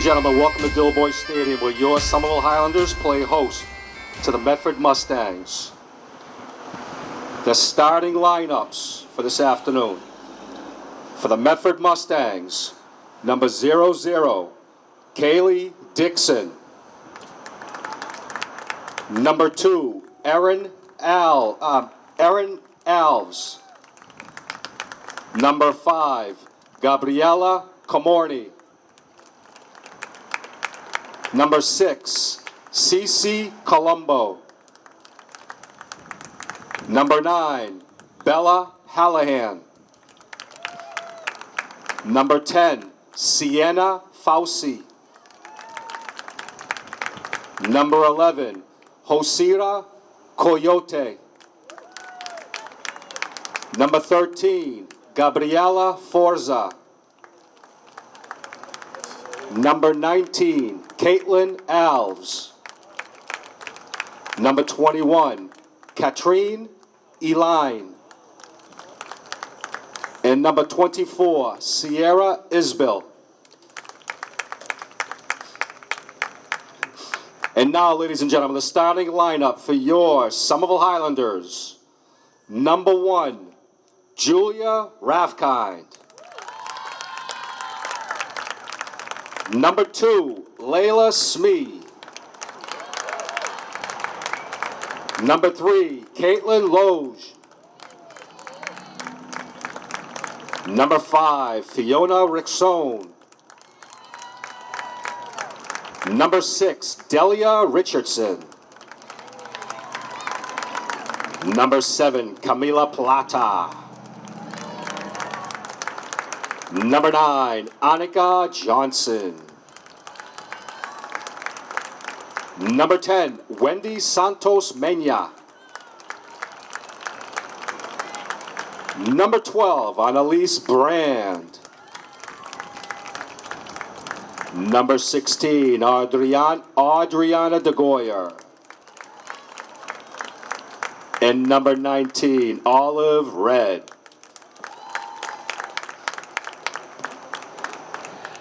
gentlemen, welcome to Dilboy Stadium, where your Somerville Highlanders play host to the Medford Mustangs. The starting lineups for this afternoon. For the Medford Mustangs, number 00, Kaylee Dixon. Number 2, Erin Alves. Number 5, Gabriella Comorni. Number 6, Cece Colombo. Number 9, Bella Hallahan. Number 10, Sienna Fauci. Number 11, Hosira Coyote. Number 13, Gabriela Forza. Number 19, Caitlin Alves. Number 21, Katrine Eline. And number 24, Sierra Isbell. And now, ladies and gentlemen, the starting lineup for your Somerville Highlanders. Number 1, Julia Rathkind. Number 2, Layla Smee. Number 3, Caitlin Loge. Number 5, Fiona Rixone. Number 6, Delia Richardson. Number 7, Camila Plata. Number 9, Annika Johnson. Number 10, Wendy Santos Mena. Number 12, Annalise Brand. Number 16, Adriana De Goyer. And number 19, Olive Red.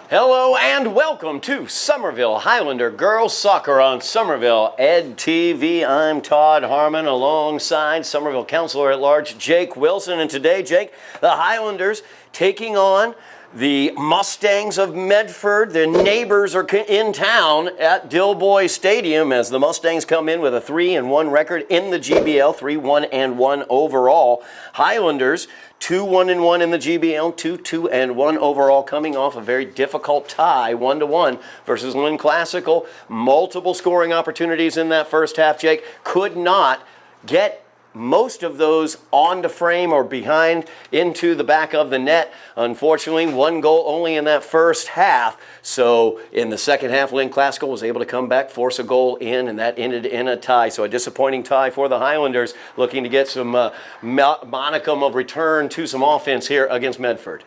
Hello and welcome to Somerville Highlander Girls Soccer on Somerville Ed TV. I'm Todd Harmon alongside Somerville Councilor at Large Jake Wilson. And today, Jake, the Highlanders taking on the Mustangs of Medford. Their neighbors are in town at Dilboy Stadium as the Mustangs come in with a 3-1 record in the GBL, 3-1-1 overall. Highlanders 2-1-1 in the GBL, 2-2-1 overall, coming off a very difficult tie, 1-1 versus Lynn Classical. Multiple scoring opportunities in that first half, Jake. Could not get most of those onto frame or behind into the back of the net. Unfortunately, 1 goal only in that first half. So in the second half, Lynn Classical was able to come back, force a goal in, and that ended in a tie. So a disappointing tie for the Highlanders, looking to get some monicum of return to some offense here against Medford.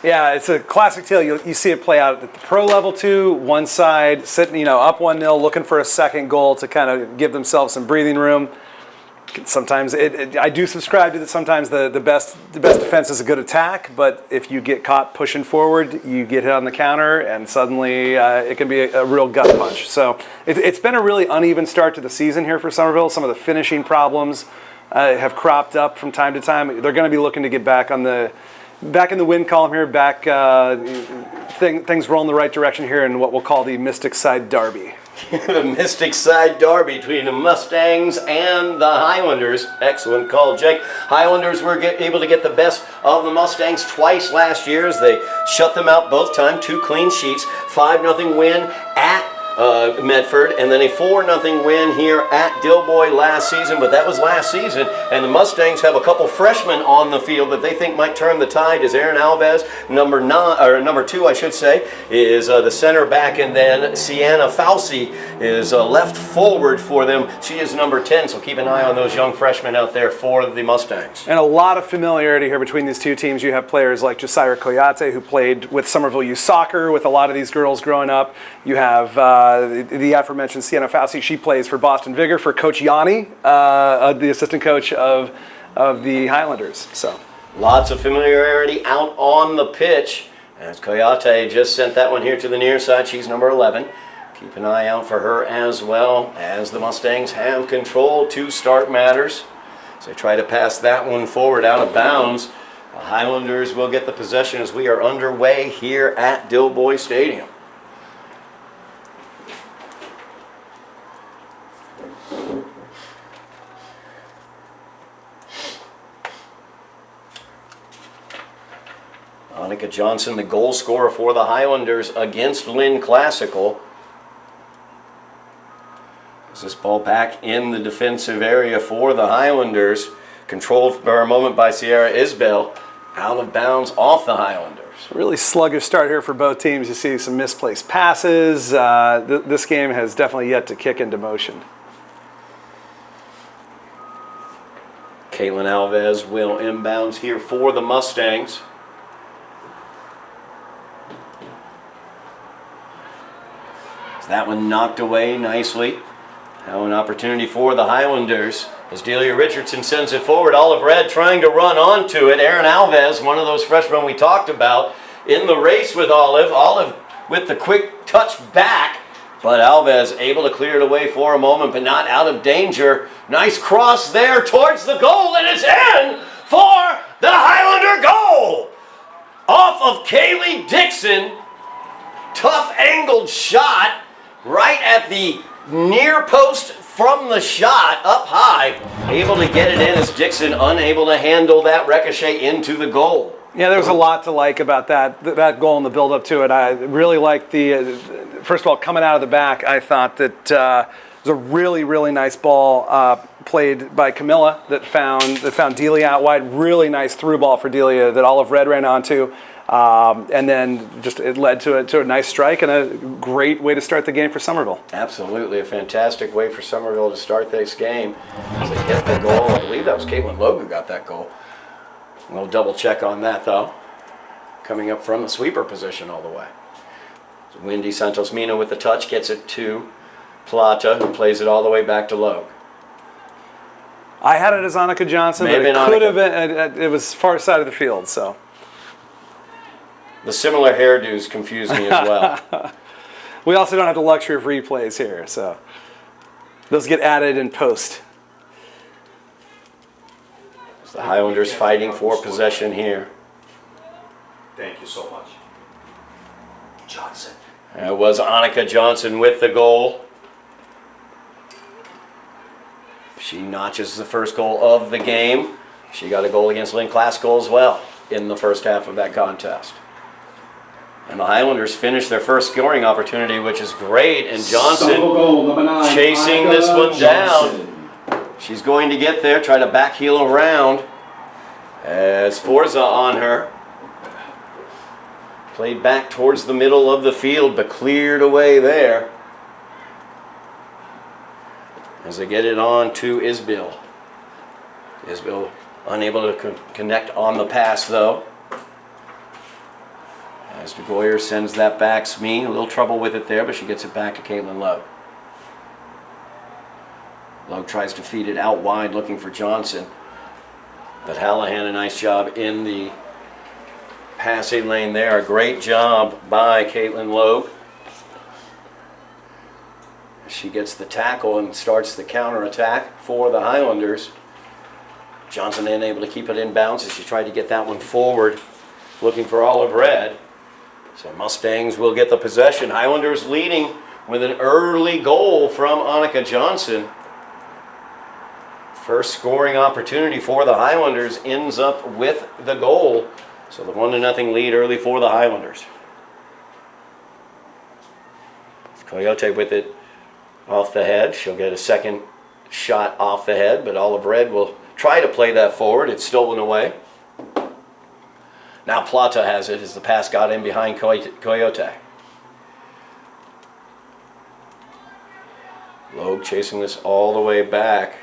Yeah, it's a classic tale. You see it play out at the pro level too. One side sitting, up 1-0, looking for a second goal to kind of give themselves some breathing room. Sometimes I do subscribe to that. Sometimes the best defense is a good attack, but if you get caught pushing forward, you get hit on the counter, and suddenly it can be a real gut punch. So it's been a really uneven start to the season here for Somerville. Some of the finishing problems have cropped up from time to time. They're going to be looking to get back in the win column here. Things roll in the right direction here in what we'll call the Mystic Side Derby. The Mystic Side Derby between the Mustangs and the Highlanders. Excellent call, Jake. Highlanders were able to get the best of the Mustangs twice last year as they shut them out both times. 2 clean sheets, 5-0 win at Medford, and then a 4-0 win here at Dilboy last season, but that was last season, and the Mustangs have a couple freshmen on the field that they think might turn the tide. As Aaron Alves, number 2, I should say, is the center back, and then Sienna Fauci is left forward for them. She is number 10, so keep an eye on those young freshmen out there for the Mustangs. And a lot of familiarity here between these two teams. You have players like Josiah Coyote, who played with Somerville Youth Soccer with a lot of these girls growing up. You have the aforementioned Sienna Fauci. She plays for Boston Vigor for Coach Yanni, the assistant coach of the Highlanders. So lots of familiarity out on the pitch As Coyote just sent that one here to the near side. She's number 11. Keep an eye out for her as well, as the Mustangs have control to start matters. So they try to pass that one forward out of bounds. The Highlanders will get the possession as we are underway here at Dilboy Stadium. Annika Johnson, the goal scorer for the Highlanders against Lynn Classical. This ball back in the defensive area for the Highlanders. Controlled for a moment by Sierra Isbell. Out of bounds off the Highlanders. Really sluggish start here for both teams. You see some misplaced passes. This game has definitely yet to kick into motion. Caitlin Alves will inbounds here for the Mustangs. That one knocked away nicely. Now an opportunity for the Highlanders as Delia Richardson sends it forward. Olive Red trying to run onto it. Erin Alves, one of those freshmen we talked about, in the race with Olive. Olive with the quick touch back, but Alves able to clear it away for a moment, but not out of danger. Nice cross there towards the goal, and it's in for the Highlander goal! Off of Kaylee Dixon. Tough angled shot right at the near post from the shot up high. Able to get it in as Dixon unable to handle that ricochet into the goal. Yeah, there was a lot to like about that goal and the build up to it. I really liked the, first of all, coming out of the back, I thought that it was a really, really nice ball played by Camilla that found Delia out wide. Really nice through ball for Delia that Olive Red ran onto. And then just it led to a nice strike and a great way to start the game for Somerville. Absolutely, a fantastic way for Somerville to start this game. As they get the goal, I believe that was Caitlin Logue who got that goal. We'll double check on that though. Coming up from the sweeper position all the way. So Wendy Santos Mina with the touch gets it to Plata, who plays it all the way back to Logue. I had it as Annika Johnson, but it could have been. It was far side of the field, so. The similar hairdos confuse me as well. We also don't have the luxury of replays here, so those get added in post. The Highlanders fighting for possession here. Thank you so much. Johnson. It was Annika Johnson with the goal. She notches the first goal of the game. She got a goal against Lynn Classical as well in the first half of that contest. And the Highlanders finished their first scoring opportunity, which is great. And Johnson chasing this one down. She's going to get there, try to back heel around. As Forza on her. Played back towards the middle of the field, but cleared away there. As they get it on to Isbell. Isbell unable to connect on the pass, though. As DeGoyer sends that back, Smee, a little trouble with it there, but she gets it back to Caitlin Logue. Logue tries to feed it out wide, looking for Johnson. But Hallahan, a nice job in the passing lane there. A great job by Caitlin Logue. She gets the tackle and starts the counterattack for the Highlanders. Johnson unable to keep it in bounds as she tried to get that one forward, looking for Olive Red. So Mustangs will get the possession. Highlanders leading with an early goal from Annika Johnson. First scoring opportunity for the Highlanders ends up with the goal. So the 1-0 lead early for the Highlanders. Coyote with it off the head. She'll get a second shot off the head, but Olive Red will try to play that forward. It's stolen away. Now Plata has it as the pass got in behind Coyote. Logue chasing this all the way back.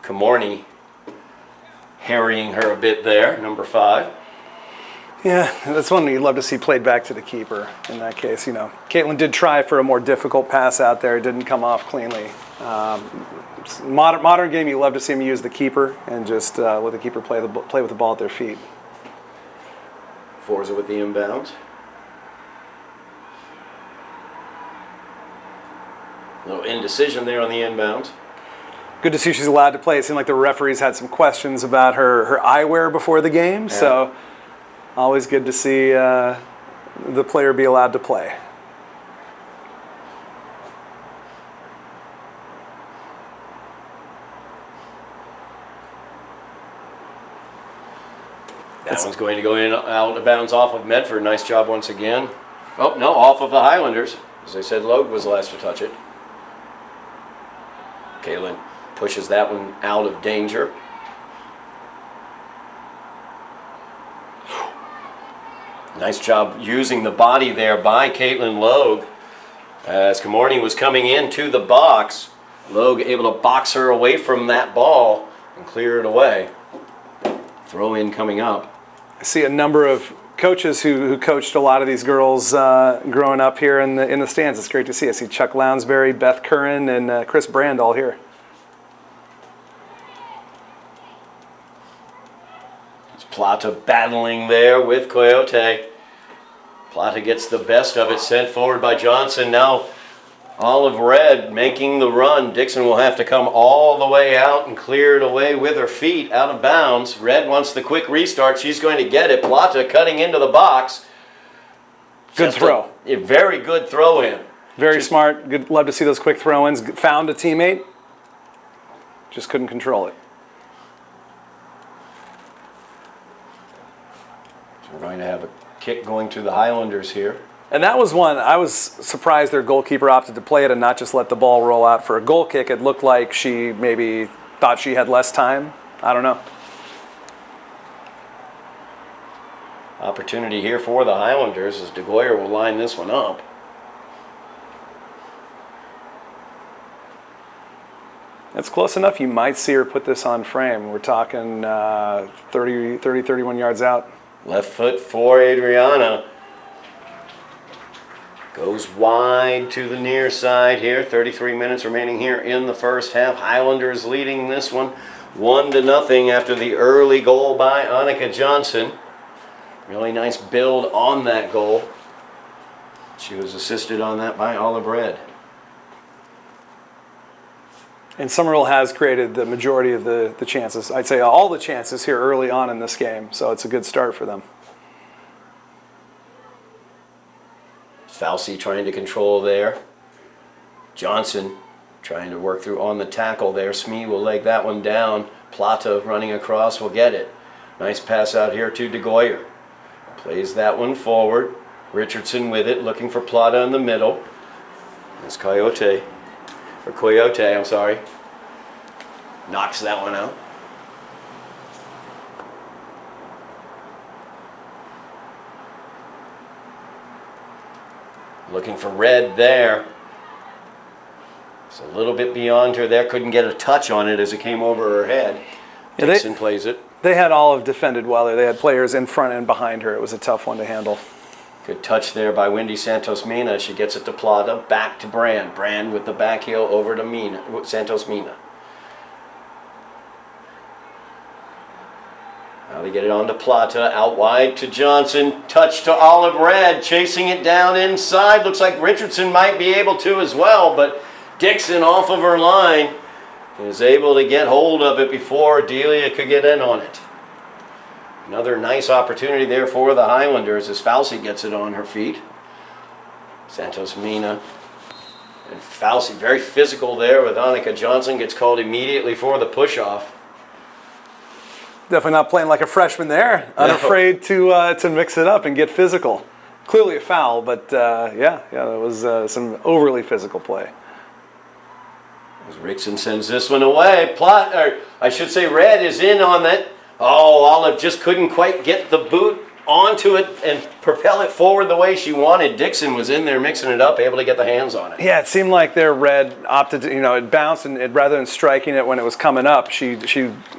Kamorny harrying her a bit there, number 5. Yeah, that's one you'd love to see played back to the keeper in that case. You know, Caitlin did try for a more difficult pass out there. It didn't come off cleanly. Modern game, you love to see them use the keeper and just let the keeper play with the ball at their feet. Forza with the inbound. A little indecision there on the inbound. Good to see she's allowed to play. It seemed like the referees had some questions about her eyewear before the game, so always good to see the player be allowed to play. That one's going to go in out of bounds off of Medford. Nice job once again. Oh, no, off of the Highlanders. As I said, Logue was the last to touch it. Kaylin pushes that one out of danger. Nice job using the body there by Caitlin Logue. As Kamorny was coming into the box, Logue able to box her away from that ball and clear it away. Throw in coming up. I see a number of coaches who coached a lot of these girls growing up here in the stands. It's great to see. I see Chuck Lounsbury, Beth Curran, and Chris Brand all here. It's Plata battling there with Coyote. Plata gets the best of it, sent forward by Johnson. Now Olive Red making the run. Dixon will have to come all the way out and clear it away with her feet out of bounds. Red wants the quick restart. She's going to get it. Plata cutting into the box. Good throw. A very good throw in. Very smart. Good. Love to see those quick throw-ins. Found a teammate. Just couldn't control it. So we're going to have a kick going to the Highlanders here. And that was one, I was surprised their goalkeeper opted to play it and not just let the ball roll out for a goal kick. It looked like she maybe thought she had less time. I don't know. Opportunity here for the Highlanders as DeGoyer will line this one up. It's close enough. You might see her put this on frame. We're talking 31 yards out. Left foot for Adriana. Goes wide to the near side here. 33 minutes remaining here in the first half. Highlanders leading this one 1-0 after the early goal by Annika Johnson. Really nice build on that goal. She was assisted on that by Olive Red. And Somerville has created the majority of the chances. I'd say all the chances here early on in this game. So it's a good start for them. Falsey trying to control there. Johnson trying to work through on the tackle there. Smee will leg that one down. Plata running across will get it. Nice pass out here to DeGoyer. Plays that one forward. Richardson with it, looking for Plata in the middle. It's Coyote. I'm sorry. Knocks that one out. Looking for Red there. It's a little bit beyond her there. Couldn't get a touch on it as it came over her head. Yeah, Dixon plays it. They had Olive defended well there. They had players in front and behind her. It was a tough one to handle. Good touch there by Wendy Santos Mina. She gets it to Plata. Back to Brand. Brand with the back heel over to Mina. Santos Mina. Now they get it on to Plata. Out wide to Johnson. Touch to Olive Red. Chasing it down inside. Looks like Richardson might be able to as well. But Dixon off of her line is able to get hold of it before Delia could get in on it. Another nice opportunity there for the Highlanders as Falsey gets it on her feet. Santos Mina. And Falsey very physical there with Annika Johnson. Gets called immediately for the push-off. Definitely not playing like a freshman there. Unafraid to mix it up and get physical. Clearly a foul, but yeah, that was some overly physical play. As Rickson sends this one away. Red is in on that. Oh, Olive just couldn't quite get the boot onto it and propel it forward the way she wanted. Dixon was in there mixing it up, able to get the hands on it. Yeah, it seemed like their Red opted to, it bounced, and rather than striking it when it was coming up, she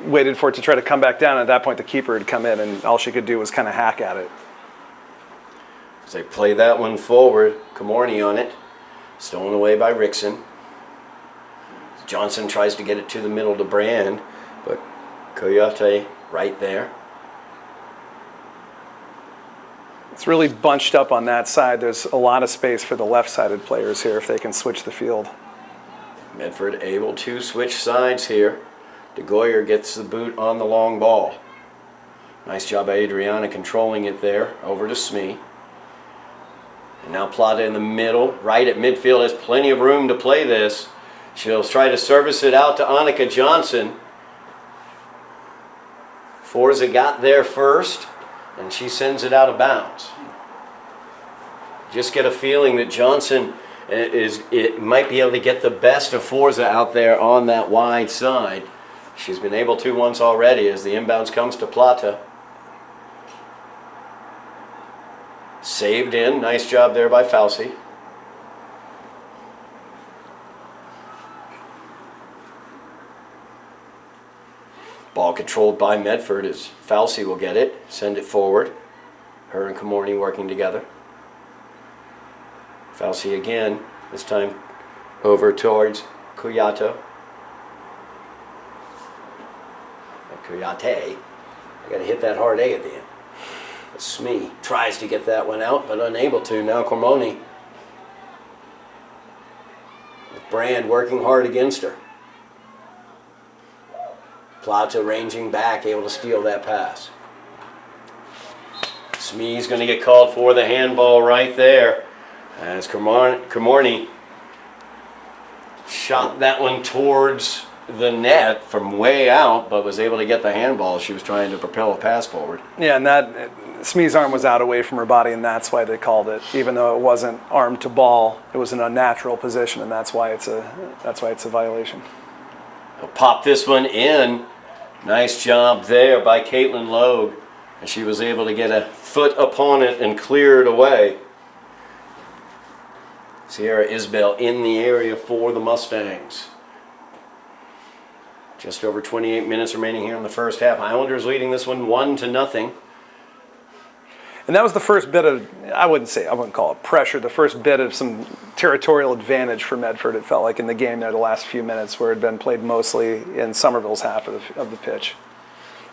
waited for it to try to come back down. At that point, the keeper had come in, and all she could do was kind of hack at it. As they play that one forward, Kamorny on it. Stolen away by Rickson. Johnson tries to get it to the middle to Brand, but Coyote right there. It's really bunched up on that side. There's a lot of space for the left-sided players here if they can switch the field. Medford able to switch sides here. DeGoyer gets the boot on the long ball. Nice job by Adriana controlling it there. Over to Smee. And now Plata in the middle. Right at midfield has plenty of room to play this. She'll try to service it out to Annika Johnson. Forza got there first, and she sends it out of bounds. Just get a feeling that Johnson might be able to get the best of Forza out there on that wide side. She's been able to once already as the inbounds comes to Plata. Saved in. Nice job there by Fauci. Ball controlled by Medford as Fauci will get it. Send it forward. Her and Comorny working together. Fauci again. This time over towards Kuyato. Kuyate. I got to hit that hard A at the end. Smee tries to get that one out, but unable to. Now Comorny. With Brand working hard against her. Plata ranging back, able to steal that pass. Smee's going to get called for the handball right there. As Comorny shot that one towards the net from way out, but was able to get the handball. She was trying to propel a pass forward. Yeah, and that Smee's arm was out away from her body, and that's why they called it. Even though it wasn't arm to ball, it was an unnatural position, and that's why it's a violation. He'll pop this one in. Nice job there by Caitlin Logue, and she was able to get a foot upon it and clear it away. Sierra Isbell in the area for the Mustangs. Just over 28 minutes remaining here in the first half. Highlanders leading this one 1-0. And that was the first bit of, I wouldn't call it pressure, the first bit of some territorial advantage for Medford, it felt like, in the game there the last few minutes, where it had been played mostly in Somerville's half of the pitch.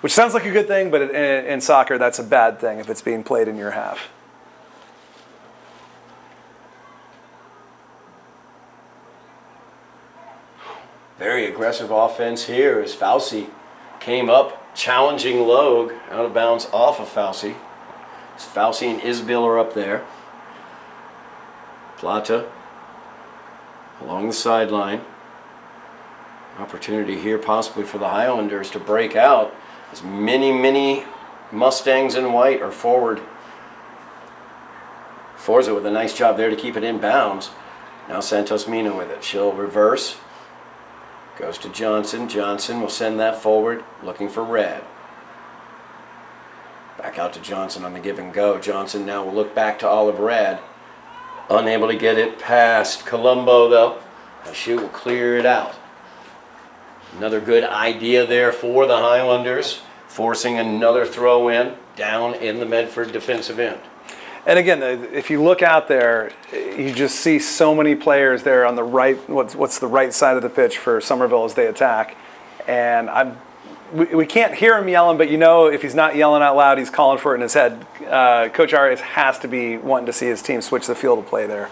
Which sounds like a good thing, but in soccer that's a bad thing if it's being played in your half. Very aggressive offense here as Fauci came up, challenging Logue, out of bounds off of Fauci. Fauci and Isbell are up there. Plata along the sideline. Opportunity here possibly for the Highlanders to break out as many Mustangs in white are forward. Forza with a nice job there to keep it in bounds. Now Santos Mina with it. She'll reverse. Goes to Johnson. Johnson will send that forward, looking for Red. Back out to Johnson on the give and go. Johnson now will look back to Olive Red. Unable to get it past Colombo, though. She will clear it out. Another good idea there for the Highlanders, forcing another throw in down in the Medford defensive end. And again, if you look out there, you just see so many players there on the right, what's the right side of the pitch for Somerville as they attack. And we can't hear him yelling, but you know if he's not yelling out loud, he's calling for it in his head. Coach Arias has to be wanting to see his team switch the field of play there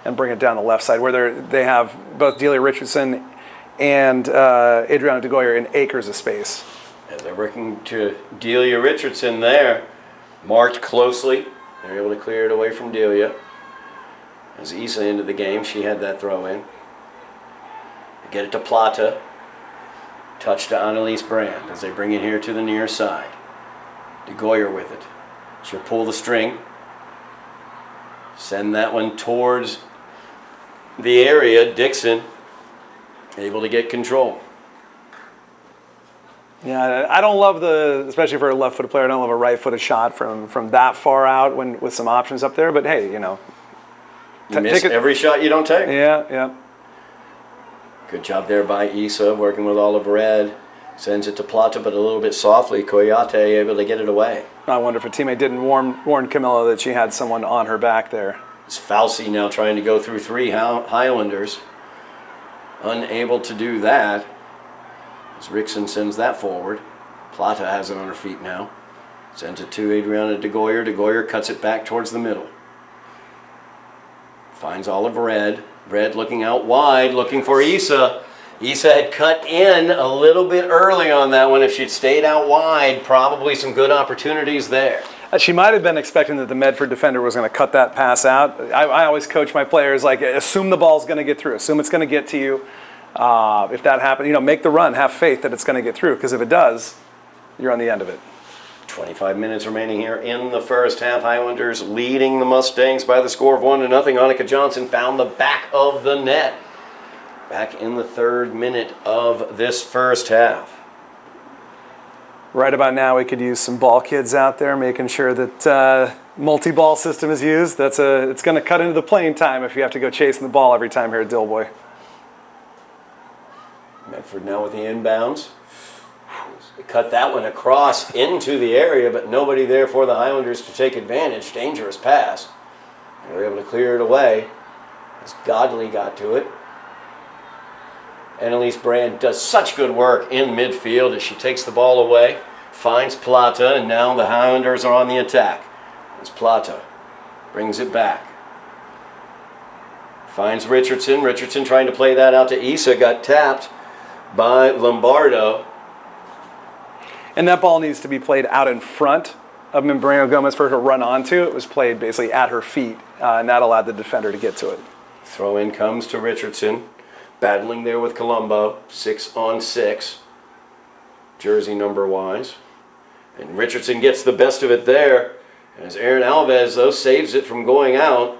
and bring it down the left side, where they have both Delia Richardson and Adriana DeGoyer in acres of space. And they're working to Delia Richardson there. Marked closely. They're able to clear it away from Delia. As Issa into the game, she had that throw in. They get it to Plata. Touch to Annalise Brand as they bring it here to the near side. DeGoyer with it. She'll pull the string. Send that one towards the area. Dixon able to get control. Yeah, I don't love especially for a left-footed player, I don't love a right-footed shot from that far out with some options up there. But hey, you know, you miss every shot you don't take. Yeah. Good job there by Issa, working with Olive Red. Sends it to Plata, but a little bit softly. Koyate able to get it away. I wonder if a teammate didn't warn Camilla that she had someone on her back there. It's Fauci now trying to go through three Highlanders. Unable to do that. As Rickson sends that forward. Plata has it on her feet now. Sends it to Adriana DeGoyer. DeGoyer cuts it back towards the middle. Finds Olive Red. Red looking out wide, looking for Issa. Issa had cut in a little bit early on that one. If she'd stayed out wide, probably some good opportunities there. She might have been expecting that the Medford defender was going to cut that pass out. I always coach my players, like, assume the ball's going to get through. Assume it's going to get to you. If that happens, make the run. Have faith that it's going to get through, because if it does, you're on the end of it. 25 minutes remaining here in the first half. Highlanders leading the Mustangs by the score of 1-0. Annika Johnson found the back of the net. Back in the 3rd minute of this first half. Right about now, we could use some ball kids out there, making sure that multi-ball system is used. It's going to cut into the playing time if you have to go chasing the ball every time here at Dilboy. Medford now with the inbounds. They cut that one across into the area, but nobody there for the Highlanders to take advantage. Dangerous pass. They were able to clear it away as Godley got to it. Annalise Brand does such good work in midfield as she takes the ball away, finds Plata, and now the Highlanders are on the attack. As Plata brings it back. Finds Richardson. Richardson trying to play that out to Issa, got tapped by Lombardo. And that ball needs to be played out in front of Membrano Gomez for her to run onto. It was played basically at her feet, and that allowed the defender to get to it. Throw in comes to Richardson. Battling there with Colombo, 6-on-6, jersey number-wise. And Richardson gets the best of it there, as Aaron Alves, though, saves it from going out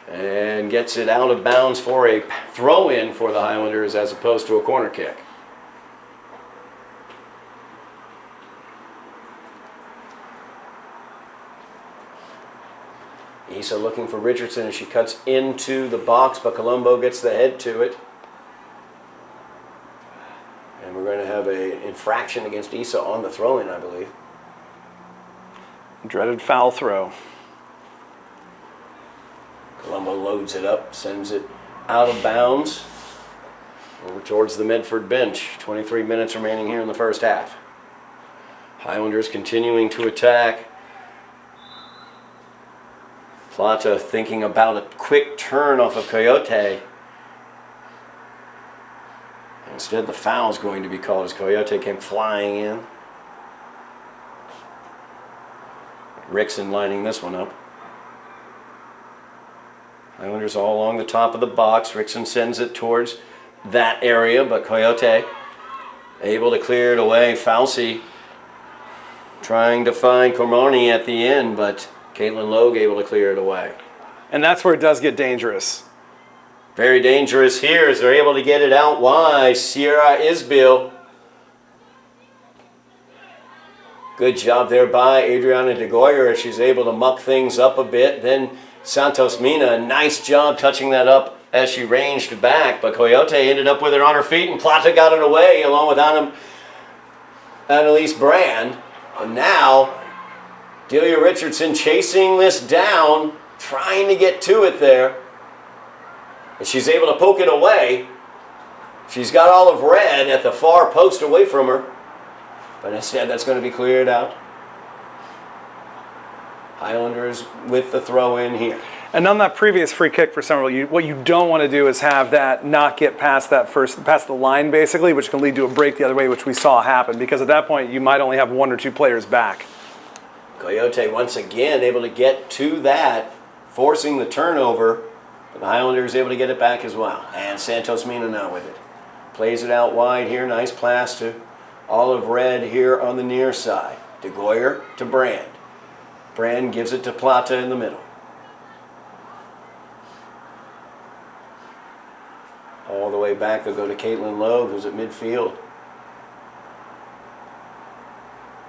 and gets it out of bounds for a throw-in for the Highlanders as opposed to a corner kick. Issa looking for Richardson as she cuts into the box, but Colombo gets the head to it. And we're going to have an infraction against Issa on the throw-in, I believe. Dreaded foul throw. Colombo loads it up, sends it out of bounds over towards the Medford bench. 23 minutes remaining here in the first half. Highlanders continuing to attack. Plata thinking about a quick turn off of Coyote. Instead, the foul's going to be called as Coyote came flying in. Rickson lining this one up. Highlanders all along the top of the box. Rickson sends it towards that area, but Coyote able to clear it away. Fauci trying to find Cormoni at the end, but Caitlin Logue able to clear it away. And that's where it does get dangerous. Very dangerous here as they're able to get it out wide. Sierra Isbill. Good job there by Adriana DeGoyer as she's able to muck things up a bit. Then Santos Mina, nice job touching that up as she ranged back. But Coyote ended up with it on her feet, and Plata got it away along with Annalise Brand. And now Delia Richardson chasing this down, trying to get to it there. And she's able to poke it away. She's got Olive Red at the far post away from her. But instead, that's going to be cleared out. Highlanders with the throw in here. And on that previous free kick for Somerville, what you don't want to do is have that not get past the line basically, which can lead to a break the other way, which we saw happen. Because at that point, you might only have 1 or 2 players back. Coyote once again able to get to that, forcing the turnover. But the Highlanders able to get it back as well. And Santos Mina now with it. Plays it out wide here. Nice pass to Olive Red here on the near side. DeGoyer to Brand. Brand gives it to Plata in the middle. All the way back, they'll go to Caitlin Logue, who's at midfield.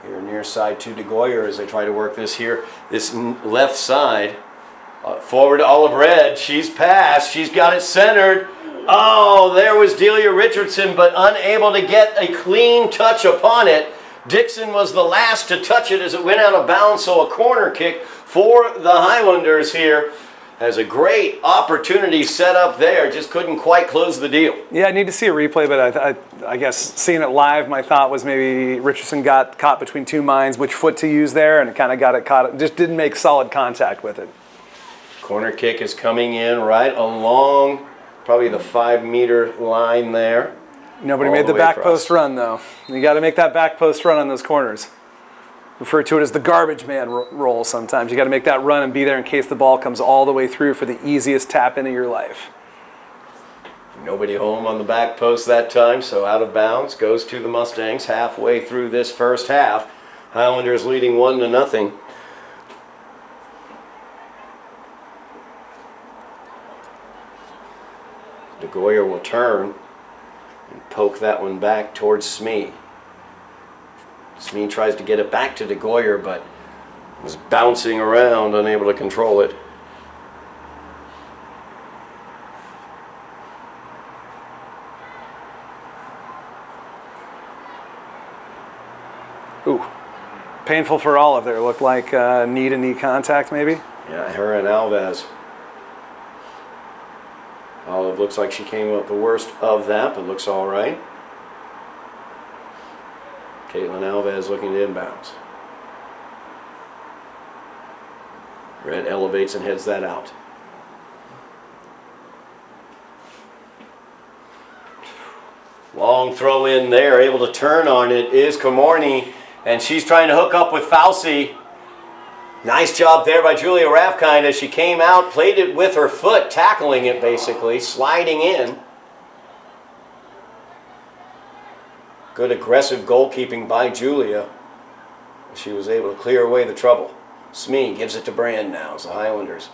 Here near side to DeGoyer as they try to work this here. This left side. Forward to Olive Red. She's passed. She's got it centered. Oh, there was Delia Richardson, but unable to get a clean touch upon it. Dixon was the last to touch it as it went out of bounds, so a corner kick for the Highlanders here has a great opportunity set up there, just couldn't quite close the deal. Yeah, I need to see a replay, but I guess seeing it live, my thought was maybe Richardson got caught between two minds, which foot to use there, and it kind of got it caught, just didn't make solid contact with it. Corner kick is coming in right along probably the 5-meter line there. Nobody All made the the way back across. post run, though. You got to make that back post run on those corners. Refer to it as the garbage man roll sometimes. You got to make that run and be there in case the ball comes all the way through for the easiest tap in of your life. Nobody home on the back post that time, so out of bounds goes to the Mustangs halfway through this first half. Highlanders leading 1-0. DeGoyer will turn and poke that one back towards Smee. Smee tries to get it back to DeGoyer, but was bouncing around, unable to control it. Ooh, painful for Olive there. Looked like knee-to-knee contact, maybe. Yeah, her and Alves. Olive looks like she came up the worst of that, but looks all right. Caitlin Alves looking to inbounds. Red elevates and heads that out. Long throw in there, able to turn on it is Comorny, and she's trying to hook up with Fauci. Nice job there by Julia Rafkind as she came out, played it with her foot, tackling it basically, sliding in. Good aggressive goalkeeping by Julia. She was able to clear away the trouble. Smee gives it to Brand now as the Highlanders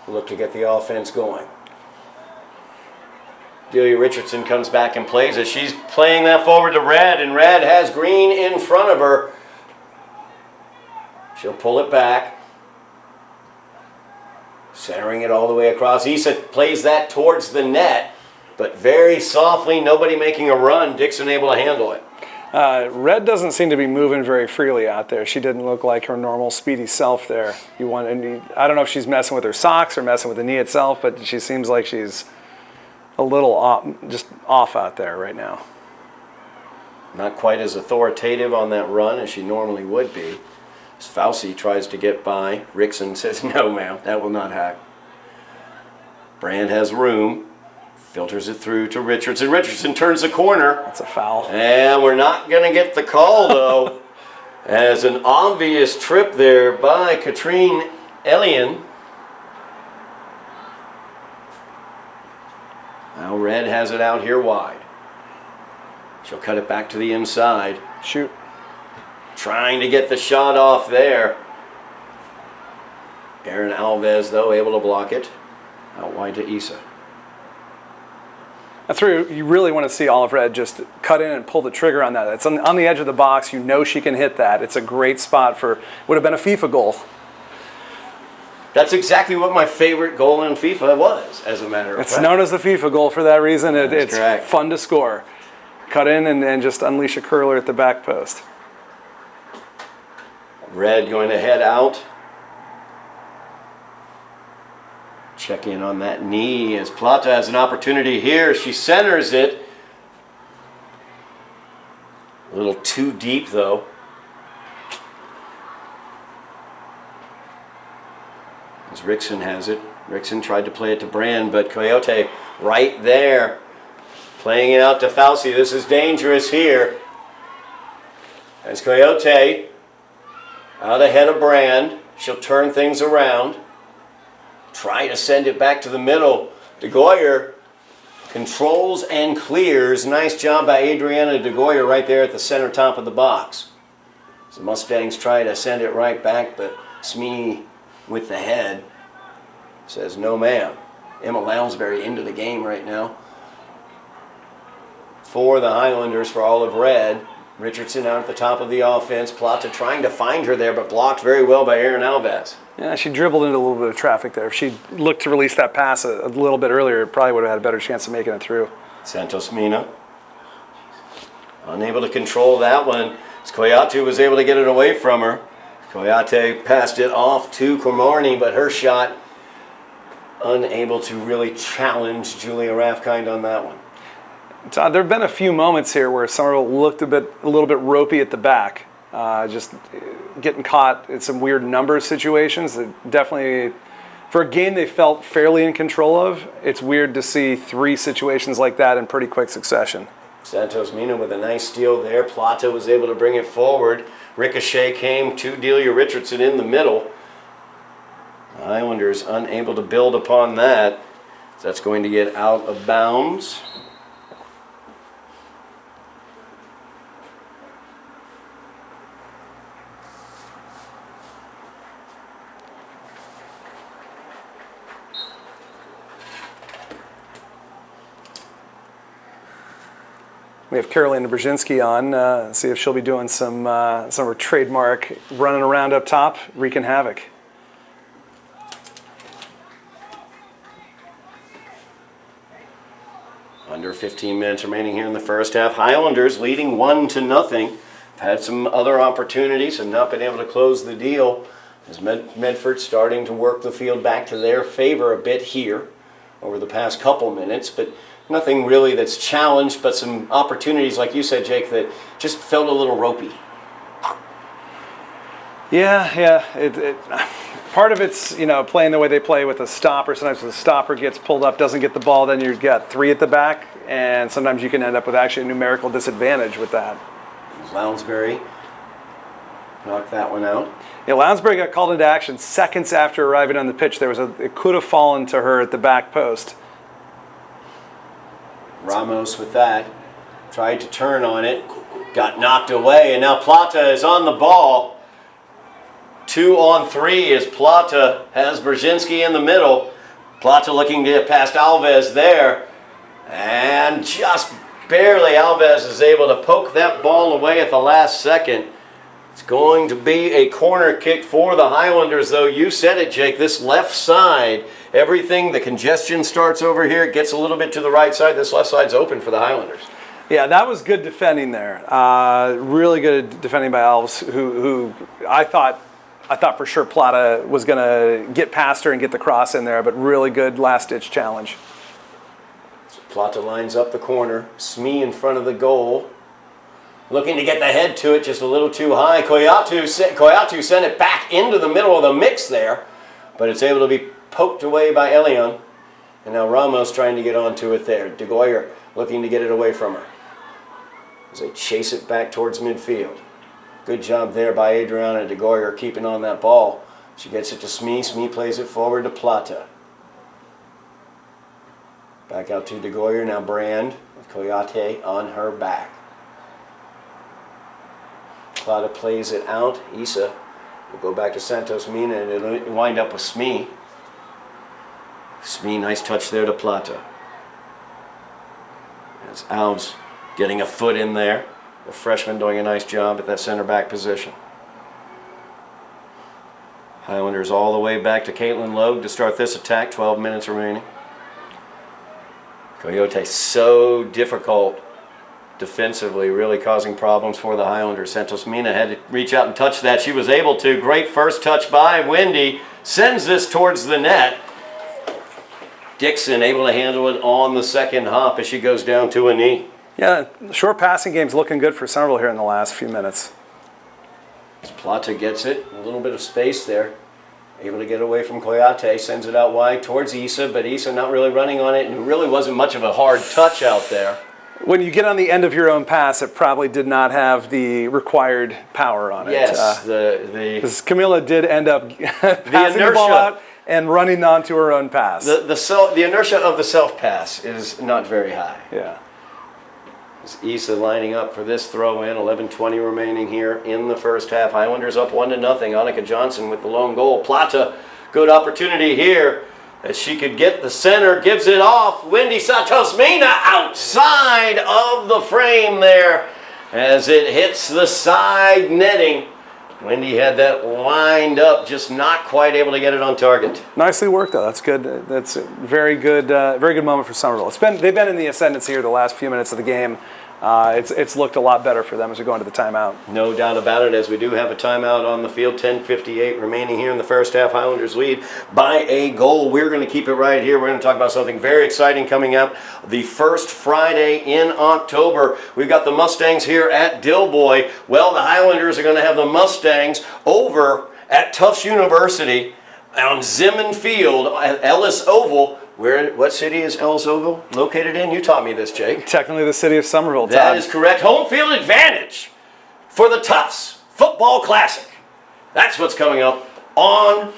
look to get the offense going. Delia Richardson comes back and plays it. She's playing that forward to Red, and Red has Green in front of her. She'll pull it back. Centering it all the way across. Issa plays that towards the net, but very softly, nobody making a run. Dixon able to handle it. Red doesn't seem to be moving very freely out there. She didn't look like her normal speedy self there. I don't know if she's messing with her socks or messing with the knee itself, but she seems like she's a little off out there right now. Not quite as authoritative on that run as she normally would be. As Fauci tries to get by, Rickson says, "No, ma'am, that will not happen." Brand has room, filters it through to Richardson. Richardson turns the corner. That's a foul. And we're not going to get the call, though, as an obvious trip there by Katrine Elian. Now Red has it out here wide. She'll cut it back to the inside. Shoot. Trying to get the shot off there. Aaron Alves, though, able to block it. Out wide to Issa. That's where you really want to see Olive Red just cut in and pull the trigger on that. It's on the edge of the box. You know she can hit that. It's a great spot for, would have been a FIFA goal. That's exactly what my favorite goal in FIFA was, as a matter of fact. It's known as the FIFA goal for that reason. It's correct. Fun to score. Cut in and just unleash a curler at the back post. Red going to head out. Check in on that knee as Plata has an opportunity here. She centers it. A little too deep, though. As Rickson has it. Rickson tried to play it to Brand, but Coyote right there. Playing it out to Fauci. This is dangerous here. As Coyote out ahead of Brand. She'll turn things around. Try to send it back to the middle. DeGoyer controls and clears. Nice job by Adriana DeGoyer right there at the center top of the box. So Mustangs try to send it right back, but Smee with the head says no ma'am. Emma Lounsbury into the game right now. For the Highlanders for Olive Red. Richardson out at the top of the offense. Plata trying to find her there, but blocked very well by Aaron Alves. Yeah, she dribbled into a little bit of traffic there. If she looked to release that pass a little bit earlier, it probably would have had a better chance of making it through. Santos Mina unable to control that one. As Coyote was able to get it away from her. Coyote passed it off to Comorny, but her shot unable to really challenge Julia Rathkind on that one. Todd, there have been a few moments here where Somerville looked a little bit ropey at the back, just getting caught in some weird number situations. That definitely, for a game they felt fairly in control of, it's weird to see 3 situations like that in pretty quick succession. Santos Mina with a nice steal there. Plata was able to bring it forward. Ricochet came to Delia Richardson in the middle. The Highlanders unable to build upon that. That's going to get out of bounds. We have Carolina Brzezinski on, see if she'll be doing some of her trademark running around up top, wreaking havoc. Under 15 minutes remaining here in the first half. Highlanders leading 1-0. Had some other opportunities and not been able to close the deal as Medford starting to work the field back to their favor a bit here over the past couple minutes, but nothing really that's challenged, but some opportunities, like you said, Jake, that just felt a little ropey. Yeah. Part of it's, playing the way they play with a stopper. Sometimes the stopper gets pulled up, doesn't get the ball, then you've got 3 at the back, and sometimes you can end up with actually a numerical disadvantage with that. Lounsbury knocked that one out. Yeah, Lounsbury got called into action seconds after arriving on the pitch. It could have fallen to her at the back post. Ramos with that, tried to turn on it, got knocked away, and now Plata is on the ball. 2 on 3 as Plata has Brzezinski in the middle. Plata looking to get past Alves there, and just barely Alves is able to poke that ball away at the last second. It's going to be a corner kick for the Highlanders, though. You said it, Jake, this left side, everything, the congestion starts over here. It gets a little bit to the right side. This left side's open for the Highlanders. Yeah, that was good defending there. Really good defending by Alves, who I thought for sure Plata was going to get past her and get the cross in there, but really good last-ditch challenge. So Plata lines up the corner. Smee in front of the goal. Looking to get the head to it just a little too high. Koyatu sent it back into the middle of the mix there, but it's able to be poked away by Elion. And now Ramos trying to get onto it there. De Goyer looking to get it away from her as they chase it back towards midfield. Good job there by Adriana De Goyer keeping on that ball. She gets it to Smee. Smee plays it forward to Plata. Back out to De Goyer. Now Brand with Koyate on her back. Plata plays it out. Issa will go back to Santos Mina, and it'll wind up with Smee. Smee, nice touch there to Plata. That's Alves getting a foot in there. The freshman doing a nice job at that center back position. Highlanders all the way back to Caitlin Logue to start this attack. 12 minutes remaining. Coyote so difficult defensively, really causing problems for the Highlanders. Santos Mina had to reach out and touch that. She was able to. Great first touch by Wendy. Sends this towards the net. Dixon able to handle it on the second hop as she goes down to a knee. Yeah, short passing game's looking good for Somerville here in the last few minutes. As Plata gets it, a little bit of space there. Able to get away from Koyate, sends it out wide towards Issa, but Issa not really running on it, and it really wasn't much of a hard touch out there. When you get on the end of your own pass, it probably did not have the required power on it. Yes, because Camilla did end up passing the ball out and running onto her own pass. The inertia of the self-pass is not very high. Yeah. Issa lining up for this throw-in. 11:20 remaining here in the first half. Highlanders up 1-0. Annika Johnson with the lone goal. Plata, good opportunity here as she could get the center. Gives it off. Wendy Santos Mina outside of the frame there as it hits the side netting. Wendy had that lined up, just not quite able to get it on target. Nicely worked, though. That's good. That's a very good moment for Somerville. They've been in the ascendancy here the last few minutes of the game. it's looked a lot better for them as we go into the timeout. No doubt about it, as we do have a timeout on the field. 10:58 remaining here in the first half. Highlanders lead by a goal. We're going to keep it right here. We're going to talk about something very exciting coming up the first Friday in October. We've got the Mustangs here at Dilboy. Well, the Highlanders are going to have the Mustangs over at Tufts University on Zimmern Field at Ellis Oval. What city is Ellis Oval located in? You taught me this, Jake. Technically the city of Somerville, Todd. That is correct. Home field advantage for the Tufts Football Classic. That's what's coming up on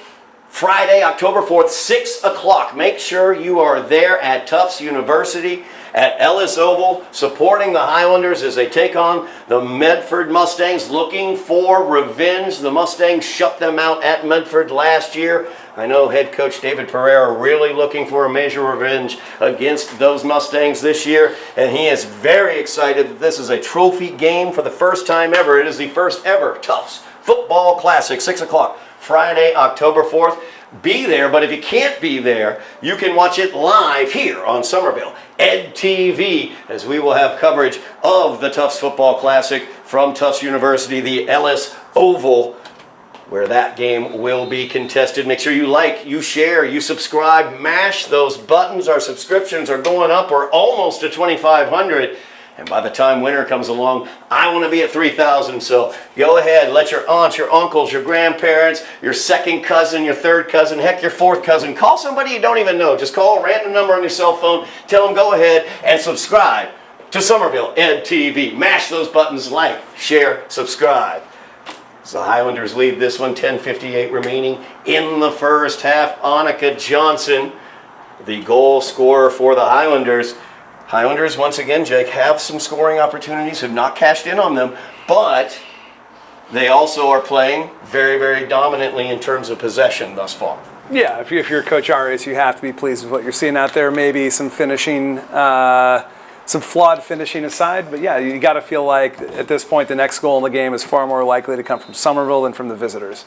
Friday, October 4th, 6 o'clock. Make sure you are there at Tufts University at Ellis Oval, supporting the Highlanders as they take on the Medford Mustangs, looking for revenge. The Mustangs shut them out at Medford last year. I know head coach David Pereira really looking for a major revenge against those Mustangs this year, and he is very excited that this is a trophy game for the first time ever. It is the first ever Tufts Football Classic, 6 o'clock, Friday, October 4th. Be there, but if you can't be there, you can watch it live here on Somerville Ed TV, as we will have coverage of the Tufts Football Classic from Tufts University, the Ellis Oval, where that game will be contested. Make sure you like, you share, you subscribe, mash those buttons. Our subscriptions are going up. We're almost to 2,500. And by the time winter comes along, I want to be at 3,000. So go ahead, let your aunts, your uncles, your grandparents, your second cousin, your third cousin, heck, your fourth cousin, call somebody you don't even know. Just call a random number on your cell phone. Tell them go ahead and subscribe to Somerville Ed TV. Mash those buttons, like, share, subscribe. So the Highlanders lead this one, 10:58 remaining in the first half. Annika Johnson, the goal scorer for the Highlanders. Highlanders, once again, Jake, have some scoring opportunities, have not cashed in on them, but they also are playing very, very dominantly in terms of possession thus far. Yeah, if you're Coach Arias, you have to be pleased with what you're seeing out there. Maybe some finishing, some flawed finishing aside, but yeah, you got to feel like at this point the next goal in the game is far more likely to come from Somerville than from the visitors.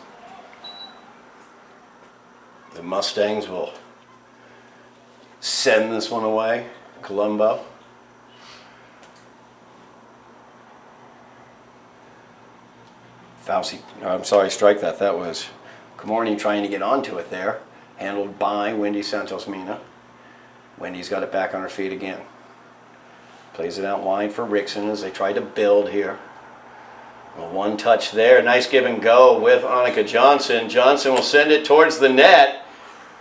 The Mustangs will send this one away. Colombo. Strike that. That was Comorny trying to get onto it there. Handled by Wendy Santos-Mina. Wendy's got it back on her feet again. Plays it out wide for Rickson as they try to build here. Well, one touch there. Nice give and go with Annika Johnson. Johnson will send it towards the net.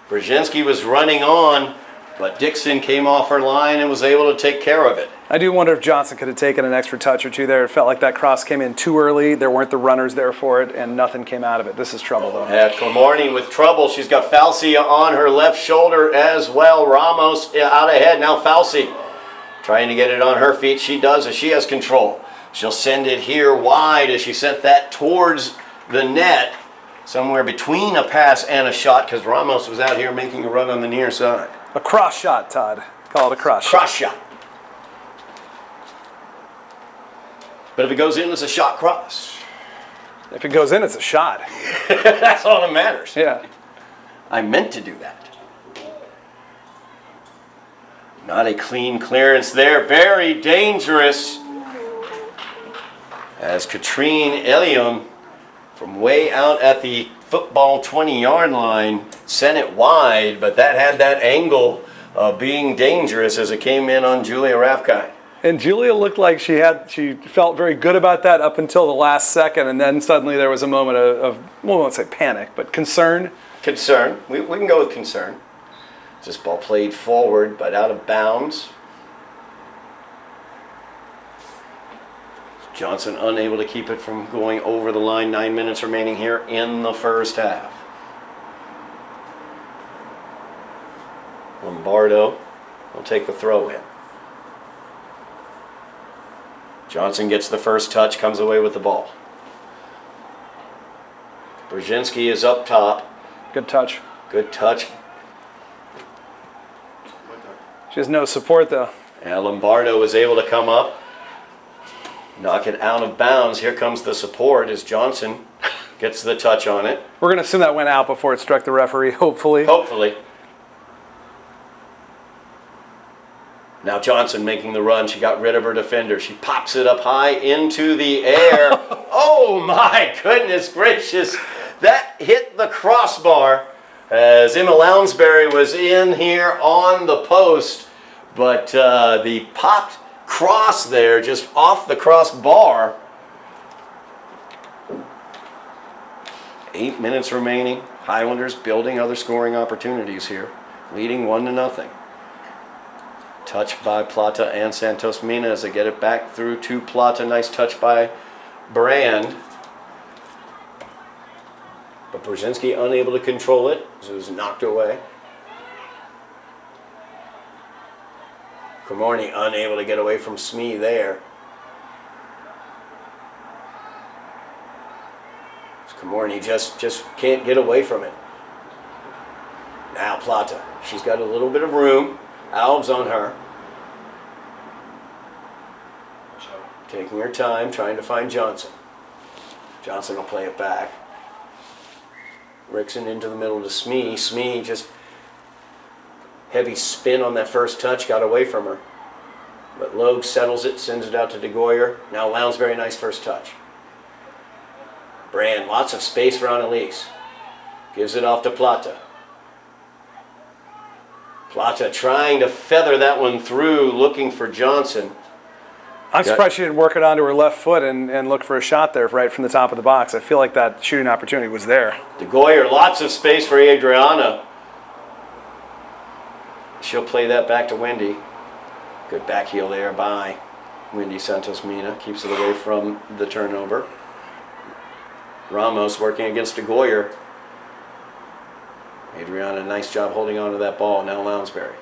Brzezinski was running on, but Dixon came off her line and was able to take care of it. I do wonder if Johnson could have taken an extra touch or two there. It felt like that cross came in too early. There weren't the runners there for it, and nothing came out of it. This is trouble, though. At Comorny with trouble. She's got Falcia on her left shoulder as well. Ramos out ahead. Now Falci trying to get it on her feet. She does, as she has control. She'll send it here wide as she sent that towards the net, somewhere between a pass and a shot, because Ramos was out here making a run on the near side. A cross shot, Todd. Call it a cross shot. Cross shot. But if it goes in, it's a shot cross. If it goes in, it's a shot. That's all that matters. Yeah. I meant to do that. Not a clean clearance there. Very dangerous. As Katrine Elion, from way out at the football 20-yard line, sent it wide, but that had that angle of being dangerous as it came in on Julia Rafkai. And Julia looked like she felt very good about that up until the last second, and then suddenly there was a moment of well, I won't say panic, but concern. Concern. We can go with concern. This ball played forward, but out of bounds. Johnson unable to keep it from going over the line. 9 minutes remaining here in the first half. Lombardo will take the throw in. Johnson gets the first touch, comes away with the ball. Brzezinski is up top. Good touch. Good touch. She has no support, though. And Lombardo was able to come up, knock it out of bounds. Here comes the support as Johnson gets the touch on it. We're going to assume that went out before it struck the referee, hopefully. Hopefully. Now Johnson making the run. She got rid of her defender. She pops it up high into the air. Oh my goodness gracious. That hit the crossbar as Emma Lounsbury was in here on the post. But the popped cross there just off the crossbar. 8 minutes remaining. Highlanders building other scoring opportunities here. Leading 1-0. Touch by Plata and Santos Mina as they get it back through to Plata. Nice touch by Brand. But Brzezinski unable to control it as it was knocked away. Komorny unable to get away from Smee there. Komorny just can't get away from it. Now Plata. She's got a little bit of room. Alves on her. Taking her time, trying to find Johnson. Johnson will play it back. Rickson into the middle to Smee. Smee just heavy spin on that first touch, got away from her. But Logue settles it, sends it out to DeGoyer. Now Lounsbury, nice first touch. Brand, lots of space for Annalise. Gives it off to Plata. Plata trying to feather that one through, looking for Johnson. I'm surprised she didn't work it onto her left foot and look for a shot there right from the top of the box. I feel like that shooting opportunity was there. DeGoyer, lots of space for Adriana. She'll play that back to Wendy. Good back heel there by Wendy Santos Mina. Keeps it away from the turnover. Ramos working against DeGoyer. Adriana, nice job holding on to that ball. Now Lounsbury.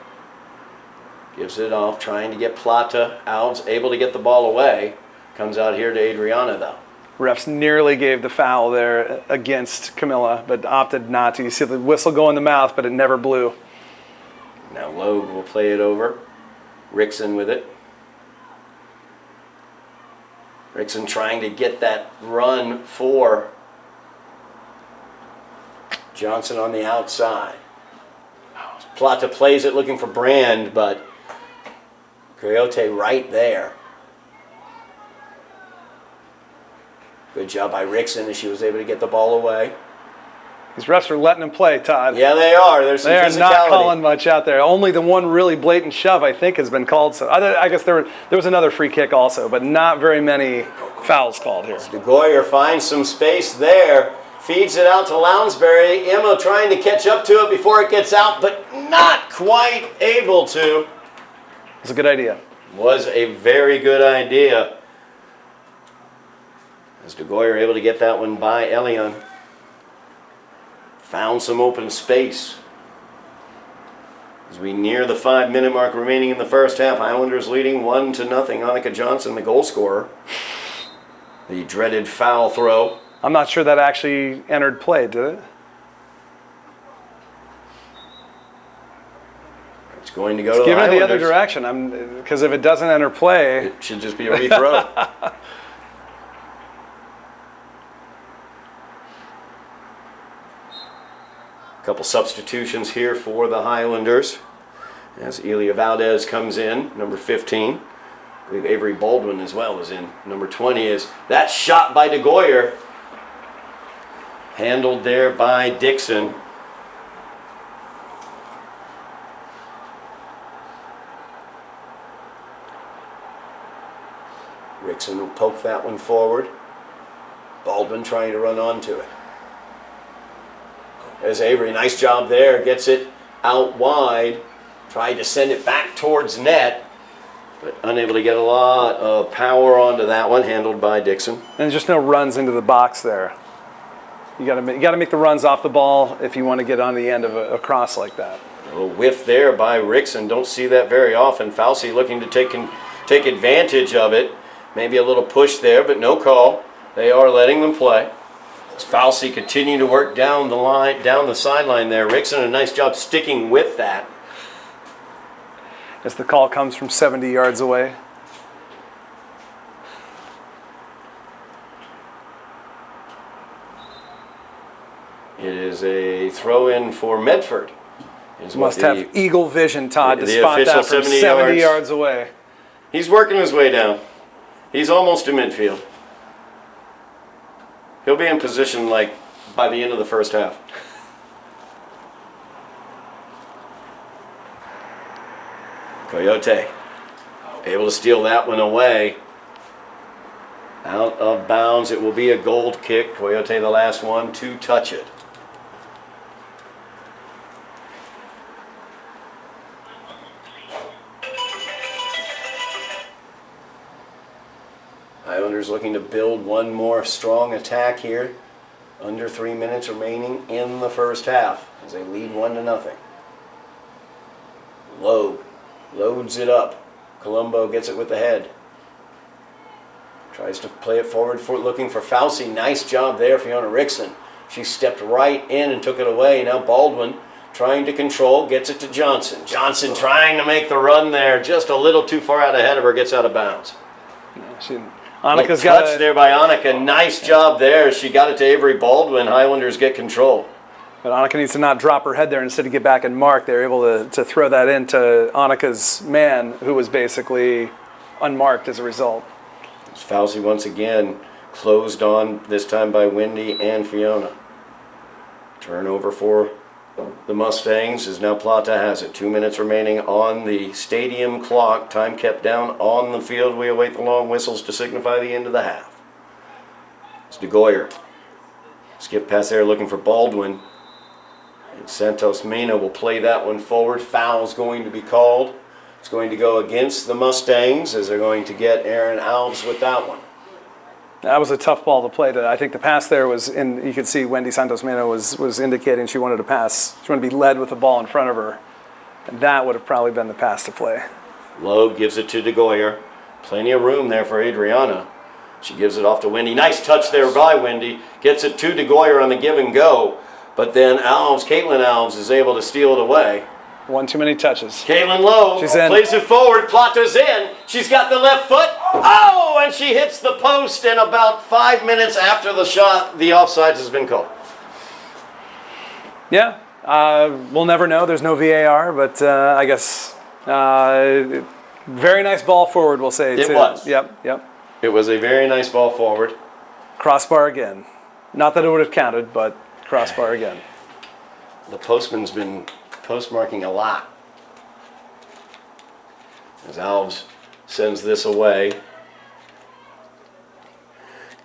Gives it off, trying to get Plata. Alves able to get the ball away. Comes out here to Adriana, though. Refs nearly gave the foul there against Camilla, but opted not to. You see the whistle go in the mouth, but it never blew. Now Logue will play it over. Rickson with it. Rickson trying to get that run for Johnson on the outside. Plata plays it looking for Brand, but Coyote right there. Good job by Rickson as she was able to get the ball away. These refs are letting him play, Todd. Yeah, they are. There's some They are physicality. not calling much out there. Only the one really blatant shove, I think, has been called. So I guess there was another free kick also, but not very many fouls called here. DeGoyer finds some space there. Feeds it out to Lounsbury. Emma trying to catch up to it before it gets out, but not quite able to. It's a good idea. Was a very good idea. As DeGoyer able to get that one by Elion. Found some open space. As we near the 5-minute mark remaining in the first half, Highlanders leading 1-0. Annika Johnson, the goal scorer. The dreaded foul throw. I'm not sure that actually entered play, did it? It's going to go to the Give it Highlanders. the other direction. Because if it doesn't enter play, It should just be a rethrow. A couple substitutions here for the Highlanders. As Elia Valdez comes in, number 15. I believe Avery Baldwin as well is in. Number 20 is that shot by DeGoyer. Handled there by Dixon. Rickson will poke that one forward. Baldwin trying to run onto it. There's Avery, nice job there. Gets it out wide. Tried to send it back towards net, but unable to get a lot of power onto that one. Handled by Dixon. and there's just no runs into the box there. You got to make the runs off the ball if you want to get on the end of a cross like that. A little whiff there by Rickson. Don't see that very often. Fauci looking to take advantage of it. Maybe a little push there, but no call. They are letting them play. As Fauci continue to work down the line, down the sideline there. Rickson, a nice job sticking with that. As the call comes from 70 yards away. It is a throw-in for Medford. is Must what have eagle vision, Todd, to the spot official that from 70 70 yards. yards away. He's working his way down. He's almost to midfield. He'll be in position like by the end of the first half. Coyote able to steal that one away. Out of bounds. It will be a gold kick. Coyote the last one to touch it. Highlanders looking to build one more strong attack here. Under 3 minutes remaining in the first half as they lead 1-0. Loads it up. Colombo gets it with the head. Tries to play it forward looking for Fauci. Nice job there, Fiona Rickson. She stepped right in and took it away. Now Baldwin trying to control, gets it to Johnson. Johnson trying to make the run there, just a little too far out ahead of her, gets out of bounds. Annika's got touch there by Annika. Nice job there. She got it to Avery Baldwin. Highlanders get control. But Annika needs to not drop her head there. Instead of get back and mark, they're able to throw that into Annika's man, who was basically unmarked as a result. Fauci once again closed on, this time by Wendy and Fiona. Turnover for the Mustangs as now Plata has it. 2 minutes remaining on the stadium clock. Time kept down on the field. We await the long whistles to signify the end of the half. It's DeGoyer. Skip pass there looking for Baldwin. And Santos Mena will play that one forward. Foul's going to be called. It's going to go against the Mustangs as they're going to get Aaron Alves with that one. That was a tough ball to play. I think the pass there was in. You could see Wendy Santos Mena was indicating she wanted to pass. She wanted to be led with the ball in front of her. And that would have probably been the pass to play. Lowe gives it to DeGoyer. Plenty of room there for Adriana. She gives it off to Wendy. Nice touch there by Wendy. Gets it to DeGoyer on the give and go. But then Caitlin Alves is able to steal it away. One too many touches. Caitlin Lowe plays it forward. Plata's in. She's got the left foot. Oh, and she hits the post. And about 5 minutes after the shot, the offsides has been called. Yeah, we'll never know. There's no VAR, but I guess very nice ball forward, we'll say. It was. Yep. It was a very nice ball forward. Crossbar again. Not that it would have counted, but crossbar again. The postman's been postmarking a lot. As Alves sends this away.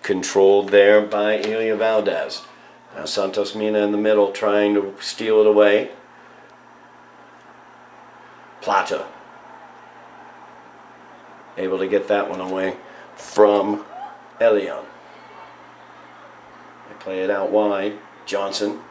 Controlled there by Elia Valdez. Now Santos Mena in the middle trying to steal it away. Plata able to get that one away from Elion. They play it out wide. Johnson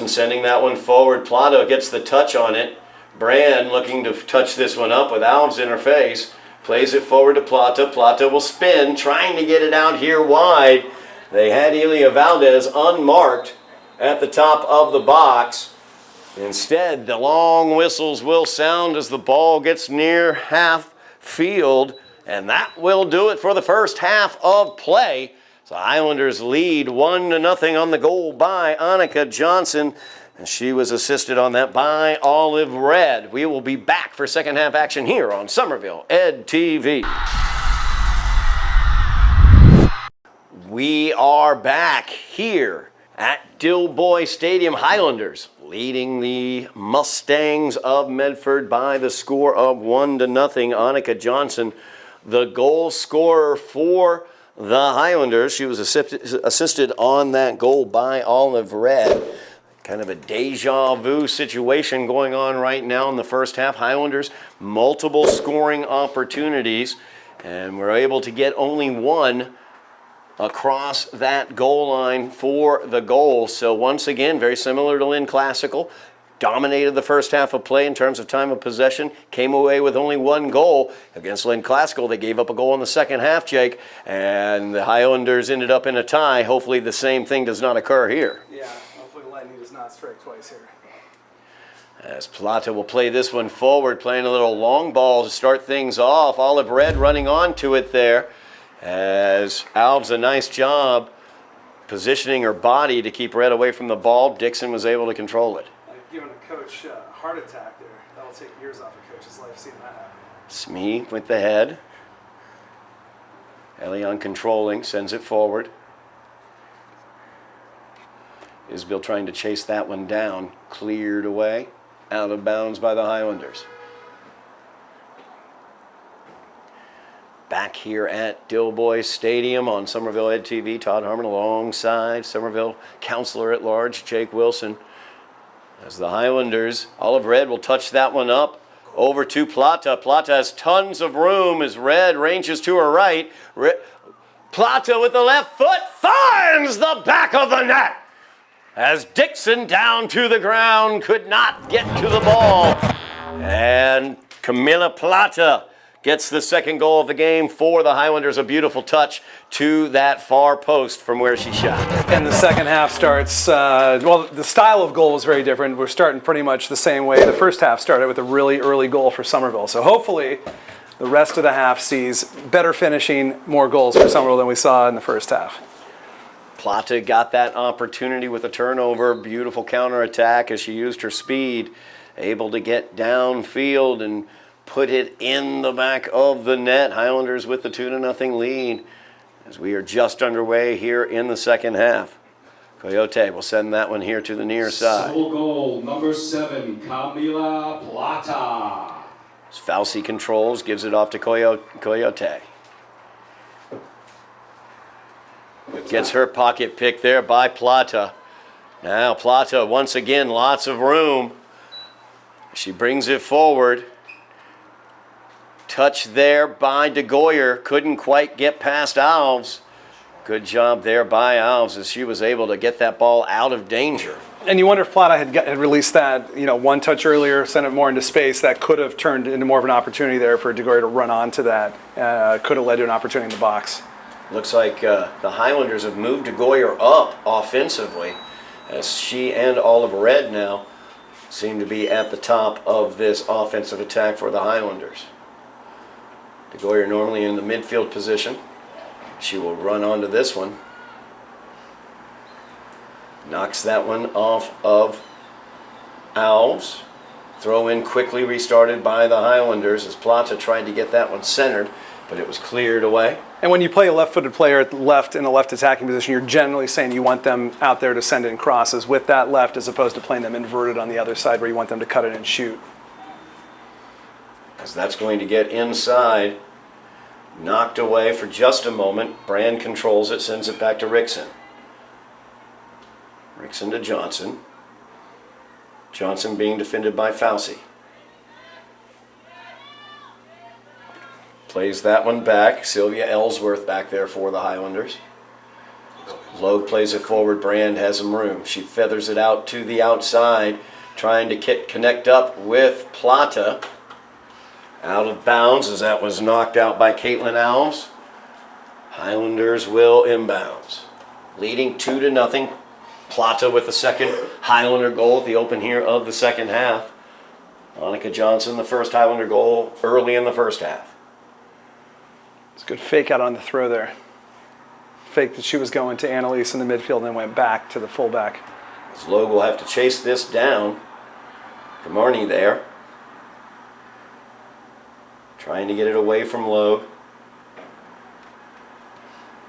sending that one forward. Plata gets the touch on it. Brand looking to touch this one up with Alves in her face. Plays it forward to Plata. Plata will spin, trying to get it out here wide. They had Elia Valdez unmarked at the top of the box. Instead, the long whistles will sound as the ball gets near half field. And that will do it for the first half of play. The Highlanders lead 1-0 on the goal by Annika Johnson. And she was assisted on that by Olive Red. We will be back for second half action here on Somerville Ed TV. We are back here at Dilboy Stadium. Highlanders leading the Mustangs of Medford by the score of 1-0. Annika Johnson, the goal scorer for the Highlanders. She was assisted on that goal by Olive Red. Kind of a deja vu situation going on right now in the first half. Highlanders, multiple scoring opportunities, and we're able to get only one across that goal line for the goal. So once again, very similar to Lynn Classical. Dominated the first half of play in terms of time of possession. Came away with only one goal. Against Lynn Classical, they gave up a goal in the second half, Jake. And the Highlanders ended up in a tie. Hopefully the same thing does not occur here. Yeah, hopefully lightning does not strike twice here. As Plata will play this one forward, playing a little long ball to start things off. Olive Red running onto it there. As Alves, a nice job positioning her body to keep Red away from the ball. Dixon was able to control it. Like giving a coach a heart attack there. That'll take years off a coach's life seeing that happen. Smee with the head. Elion controlling, sends it forward. Isbell trying to chase that one down. Cleared away. Out of bounds by the Highlanders. Back here at Dilboy Stadium on Somerville Ed TV. Todd Harmon alongside Somerville Counselor at Large Jake Wilson. As the Highlanders, Olive Red will touch that one up. Over to Plata. Plata has tons of room as Red ranges to her right. Plata with the left foot finds the back of the net. As Dixon down to the ground could not get to the ball. And Camilla Plata gets the second goal of the game for the Highlanders. A beautiful touch to that far post from where she shot. And the second half starts, well, the style of goal was very different. We're starting pretty much the same way. The first half started with a really early goal for Somerville. So hopefully the rest of the half sees better finishing, more goals for Somerville than we saw in the first half. Plata got that opportunity with a turnover. Beautiful counterattack as she used her speed. Able to get downfield and put it in the back of the net. Highlanders with the 2-0 lead as we are just underway here in the second half. Coyote will send that one here to the near side. Sole goal, number 7, Camila Plata. As Fauci controls, gives it off to Coyote. Gets her pocket pick there by Plata. Now Plata, once again, lots of room. She brings it forward. Touch there by DeGoyer. Couldn't quite get past Alves. Good job there by Alves as she was able to get that ball out of danger. And you wonder if Plata had released that, one touch earlier, sent it more into space. That could have turned into more of an opportunity there for DeGoyer to run onto that. Could have led to an opportunity in the box. Looks like the Highlanders have moved DeGoyer up offensively as she and Olive Red now seem to be at the top of this offensive attack for the Highlanders. DeGoyer normally in the midfield position. She will run onto this one. Knocks that one off of Alves. Throw in quickly restarted by the Highlanders as Plata tried to get that one centered, but it was cleared away. And when you play a left-footed player at the left in a left attacking position, you're generally saying you want them out there to send in crosses with that left as opposed to playing them inverted on the other side where you want them to cut it and shoot. As that's going to get inside. Knocked away for just a moment. Brand controls it, sends it back to Rickson. Rickson to Johnson. Johnson being defended by Fauci. Plays that one back. Sylvia Ellsworth back there for the Highlanders. Logue plays it forward. Brand has some room. She feathers it out to the outside, trying to connect up with Plata. Out of bounds as that was knocked out by Caitlin Alves. Highlanders will inbounds. Leading 2-0. Plata with the second Highlander goal at the open here of the second half. Monica Johnson, the first Highlander goal early in the first half. It's a good fake out on the throw there. Fake that she was going to Annalise in the midfield and then went back to the fullback. As Logue will have to chase this down. Camarney there. Trying to get it away from Logue.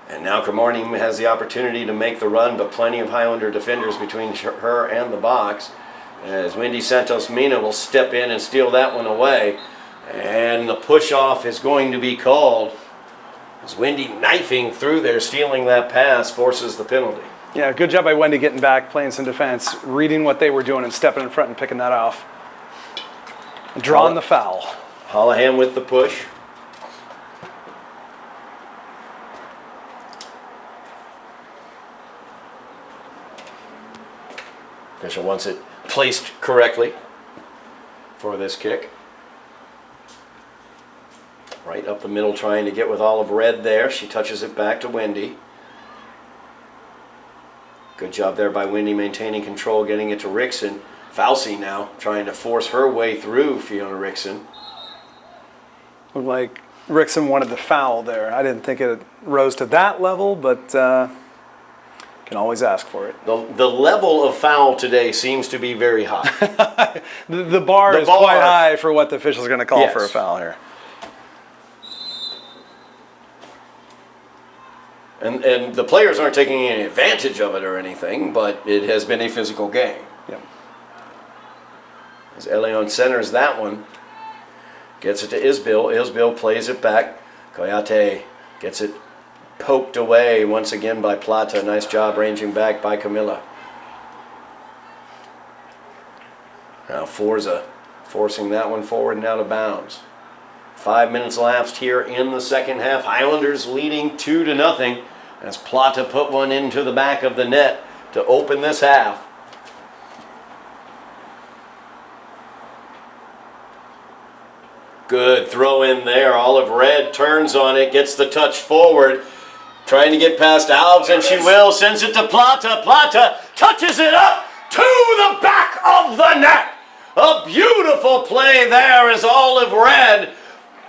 And now Camarney has the opportunity to make the run, but plenty of Highlander defenders between her and the box. As Wendy Santos-Mina will step in and steal that one away. And the push-off is going to be called. As Wendy knifing through there, stealing that pass, forces the penalty. Yeah, good job by Wendy getting back, playing some defense, reading what they were doing and stepping in front and picking that off. And drawing the foul. Holohan with the push. Official wants it placed correctly for this kick. Right up the middle, trying to get with Olive Red there. She touches it back to Wendy. Good job there by Wendy maintaining control, getting it to Rickson. Fauci now trying to force her way through Fiona Rickson. Looked like Rickson wanted the foul there. I didn't think it rose to that level, but can Can always ask for it. The level of foul today seems to be very high. The bar is quite high for what the officials are going to call for a foul here. And the players aren't taking any advantage of it or anything, but it has been a physical game. Yep. As Elion centers that one, gets it to Isbil. Isbil plays it back. Coyote gets it poked away once again by Plata. Nice job ranging back by Camilla. Now Forza forcing that one forward and out of bounds. 5 minutes elapsed here in the second half. Highlanders leading 2-0 as Plata put one into the back of the net to open this half. Good throw in there. Olive Red turns on it, gets the touch forward, trying to get past Alves, and she will. Sends it to Plata. Plata touches it up to the back of the net. A beautiful play there as Olive Red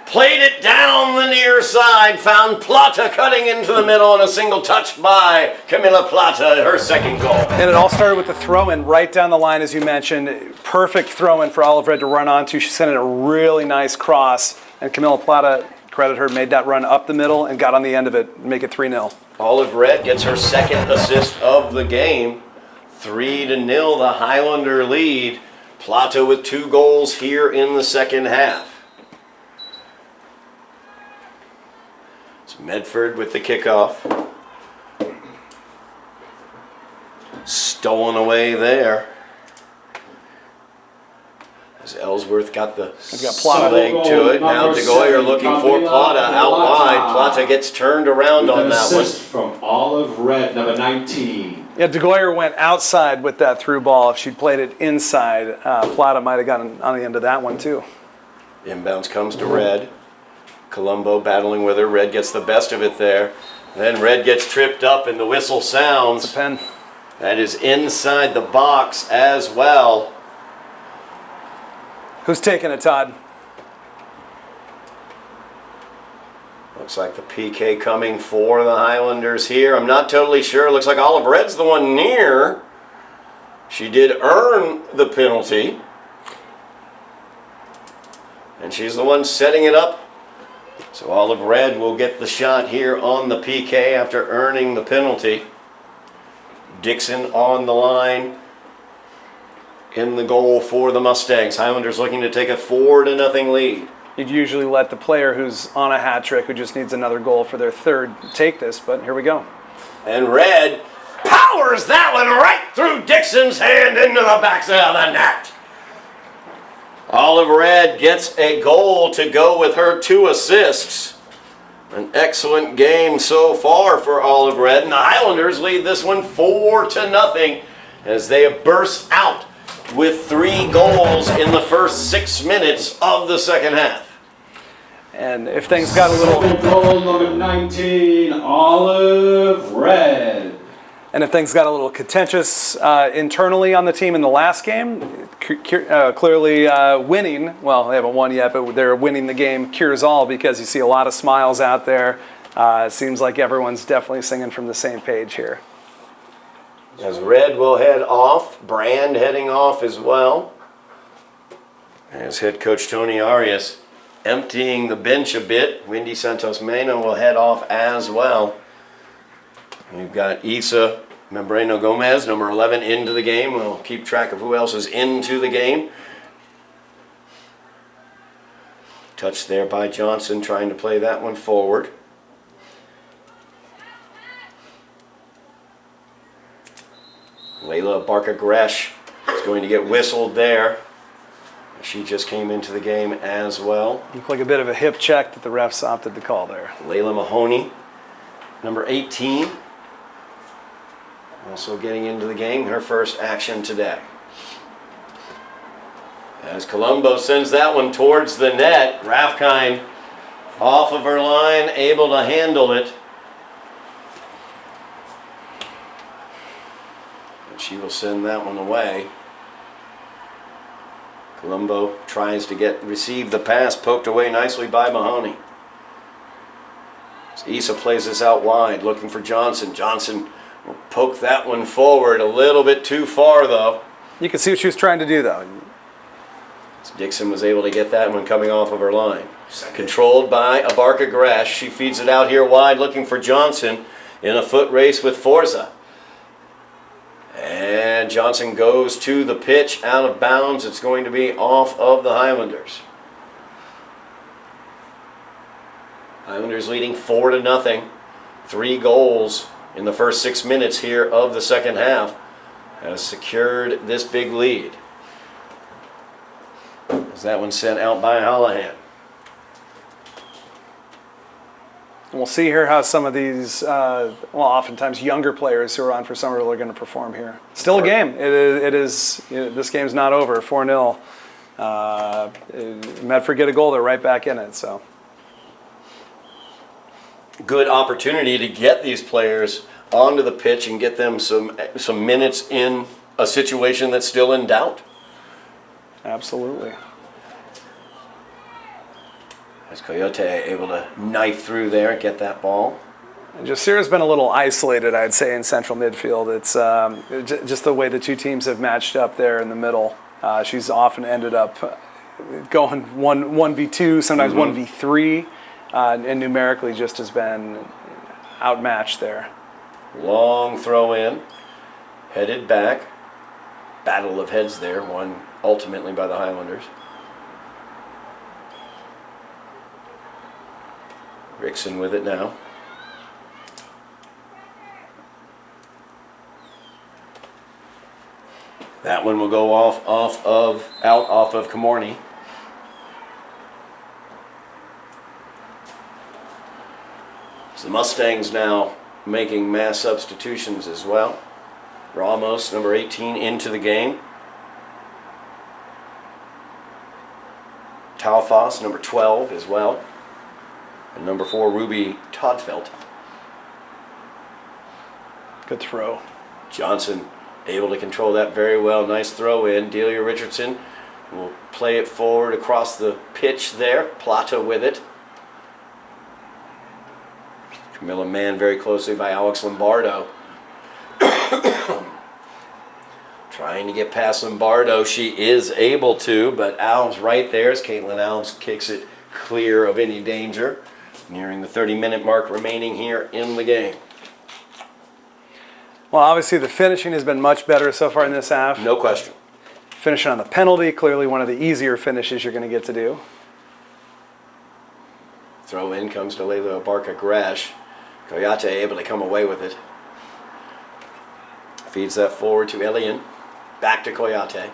played it down the near side, found Plata cutting into the middle, and a single touch by Camilla Plata, her second goal. And it all started with the throw-in right down the line, as you mentioned. Perfect throw-in for Olive Red to run onto. She sent in a really nice cross, and Camilla Plata, credit her, made that run up the middle and got on the end of it, make it 3-0. Olive Red gets her second assist of the game. 3-0, the Highlander lead. Plata with 2 goals here in the second half. Medford with the kickoff. Stolen away there. As Ellsworth got the leg to it. Now DeGoyer looking for Plata out wide. Plata gets turned around on that one. Assist from Olive Red, number 19. Yeah, DeGoyer went outside with that through ball. If she'd played it inside, Plata might have gotten on the end of that one too. Inbounds comes to Red. Colombo battling with her. Red gets the best of it there. Then Red gets tripped up and the whistle sounds. It's a pen. That is inside the box as well. Who's taking it, Todd? Looks like the PK coming for the Highlanders here. I'm not totally sure. Looks like Olive Red's the one near. She did earn the penalty. And she's the one setting it up. So Olive Red will get the shot here on the PK after earning the penalty. Dixon on the line in the goal for the Mustangs. Highlanders looking to take a 4-0 lead. You'd usually let the player who's on a hat trick, who just needs another goal for their third, take this, but here we go. And Red powers that one right through Dixon's hand into the backside of the net. Olive Red gets a goal to go with her 2 assists. An excellent game so far for Olive Red. And the Highlanders lead this one 4-0 as they have burst out with 3 goals in the first 6 minutes of the second half. And if things got a little... Goal number 19, Olive Red. And if things got a little contentious internally on the team in the last game, clearly winning, well, they haven't won yet, but they're winning the game cures all, because you see a lot of smiles out there. It seems like everyone's definitely singing from the same page here. As Red will head off, Brand heading off as well. As head coach Tony Arias emptying the bench a bit. Wendy Santos Mena will head off as well. We've got Isa Membreno Gomez, number 11, into the game. We'll keep track of who else is into the game. Touch there by Johnson, trying to play that one forward. Layla Barca-Gresh is going to get whistled there. She just came into the game as well. Looked like a bit of a hip check that the refs opted to call there. Layla Mahoney, number 18. Also getting into the game, her first action today. As Colombo sends that one towards the net, Rathkine off of her line, able to handle it. And she will send that one away. Colombo tries to receive the pass, poked away nicely by Mahoney. As Issa plays this out wide, looking for Johnson. Johnson We'll poke that one forward a little bit too far, though. You can see what she was trying to do, though. Dixon was able to get that one coming off of her line. Controlled by Abarca Grash. She feeds it out here wide, looking for Johnson in a foot race with Forza. And Johnson goes to the pitch, out of bounds. It's going to be off of the Highlanders. Highlanders leading 4-0. 3 goals in the first 6 minutes here of the second half has secured this big lead. As that one sent out by Holohan. And we'll see here how some of these, oftentimes younger players who are on for Somerville are going to perform here. Still a game. This game's not over. 4-0. Medford get a goal, they're right back in it. So good opportunity to get these players onto the pitch and get them some minutes in a situation that's still in doubt. Absolutely. As Coyote able to knife through there and get that ball. And Jasira's been a little isolated, I'd say, in central midfield. It's just the way the two teams have matched up there in the middle. She's often ended up going 1v2, sometimes 1v3, and numerically just has been outmatched there. Long throw in, headed back. Battle of heads there, won ultimately by the Highlanders. Rickson with it now. That one will go out off of Comorney. So the Mustangs now making mass substitutions as well. Ramos, number 18, into the game. Talfos, number 12, as well. And number 4, Ruby Toddfelt. Good throw. Johnson able to control that very well. Nice throw in. Delia Richardson will play it forward across the pitch there. Plata with it. Camilla manned very closely by Alex Lombardo. Trying to get past Lombardo. She is able to, but Alves right there as Caitlin Alves kicks it clear of any danger. Nearing the 30-minute mark remaining here in the game. Well, obviously the finishing has been much better so far in this half. No question. Finishing on the penalty, clearly one of the easier finishes you're going to get to do. Throw in comes to Layla Barca Grash. Coyote able to come away with it. Feeds that forward to Elian. Back to Coyote.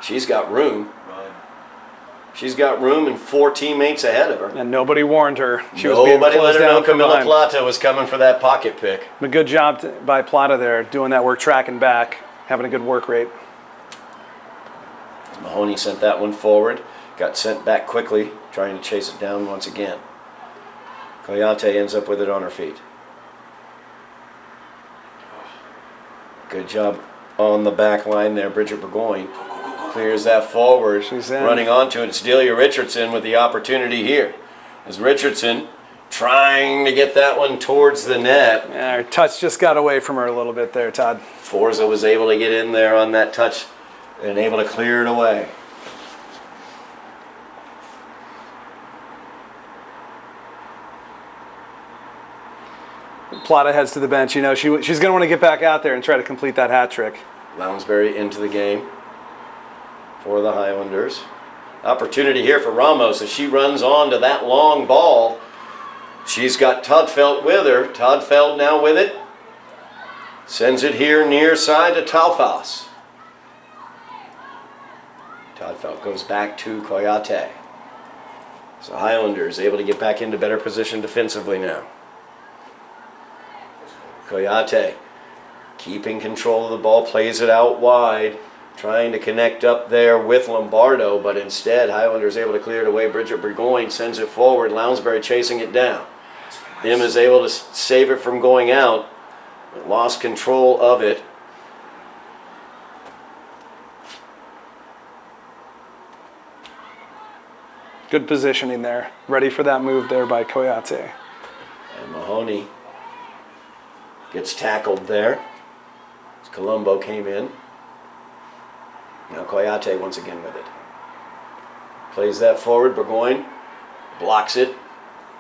She's got room. She's got room and 4 teammates ahead of her. And nobody warned her. She was being Nobody let closed her know down from Camilla behind. Plata was coming for that pocket pick. A good job by Plata there, doing that work, tracking back, having a good work rate. Mahoney sent that one forward. Got sent back quickly, trying to chase it down once again. Coyote ends up with it on her feet. Good job on the back line there, Bridget Burgoyne. Clears that forward. She's in. Running onto it. It's Delia Richardson with the opportunity here. As Richardson trying to get that one towards the net. Yeah, her touch just got away from her a little bit there, Todd. Forza was able to get in there on that touch and able to clear it away. Plata heads to the bench. You know, she's going to want to get back out there and try to complete that hat trick. Lounsbury into the game for the Highlanders. Opportunity here for Ramos as she runs on to that long ball. She's got Toddfelt with her. Toddfelt now with it. Sends it here near side to Talfos. Toddfelt goes back to Coyote. So Highlanders able to get back into better position defensively now. Coyote keeping control of the ball, plays it out wide, trying to connect up there with Lombardo, but instead Highlanders able to clear it away. Bridget Burgoyne sends it forward, Lounsbury chasing it down. Im is able to save it from going out, but lost control of it. Good positioning there. Ready for that move there by Coyote. And Mahoney Gets tackled there. As Colombo came in. Now Coyote once again with it. Plays that forward. Burgoyne blocks it.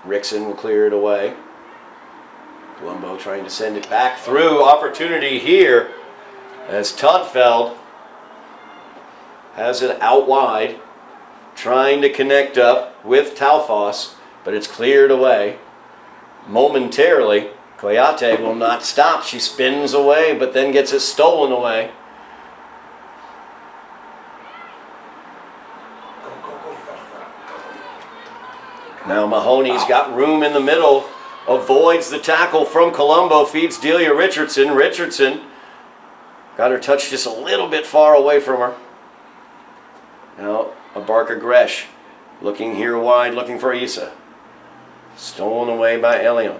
Rickson will clear it away. Colombo trying to send it back through. Opportunity here as Todfeld has it out wide. Trying to connect up with Talfos, but it's cleared away. Momentarily, Coyote will not stop. She spins away, but then gets it stolen away. Now Mahoney's got room in the middle, avoids the tackle from Colombo, feeds Delia Richardson. Richardson got her touch just a little bit far away from her. Now Abarca Gresh looking here wide, looking for Issa. Stolen away by Elion.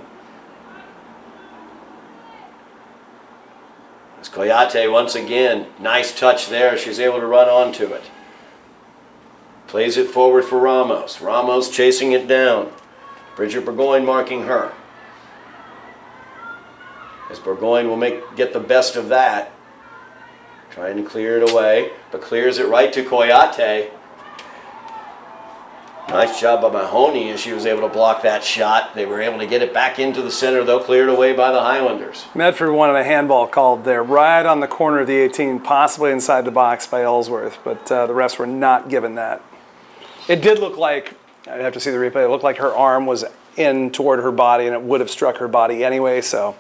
As Coyote once again, nice touch there. She's able to run onto it. Plays it forward for Ramos. Ramos chasing it down. Bridget Burgoyne marking her. As Burgoyne will get the best of that. Trying to clear it away, but clears it right to Coyote. Nice job by Mahoney as she was able to block that shot. They were able to get it back into the center, though, cleared away by the Highlanders. Medford wanted a handball called there, right on the corner of the 18, possibly inside the box by Ellsworth, but the refs were not given that. It did look like, I'd have to see the replay, it looked like her arm was in toward her body and it would have struck her body anyway, so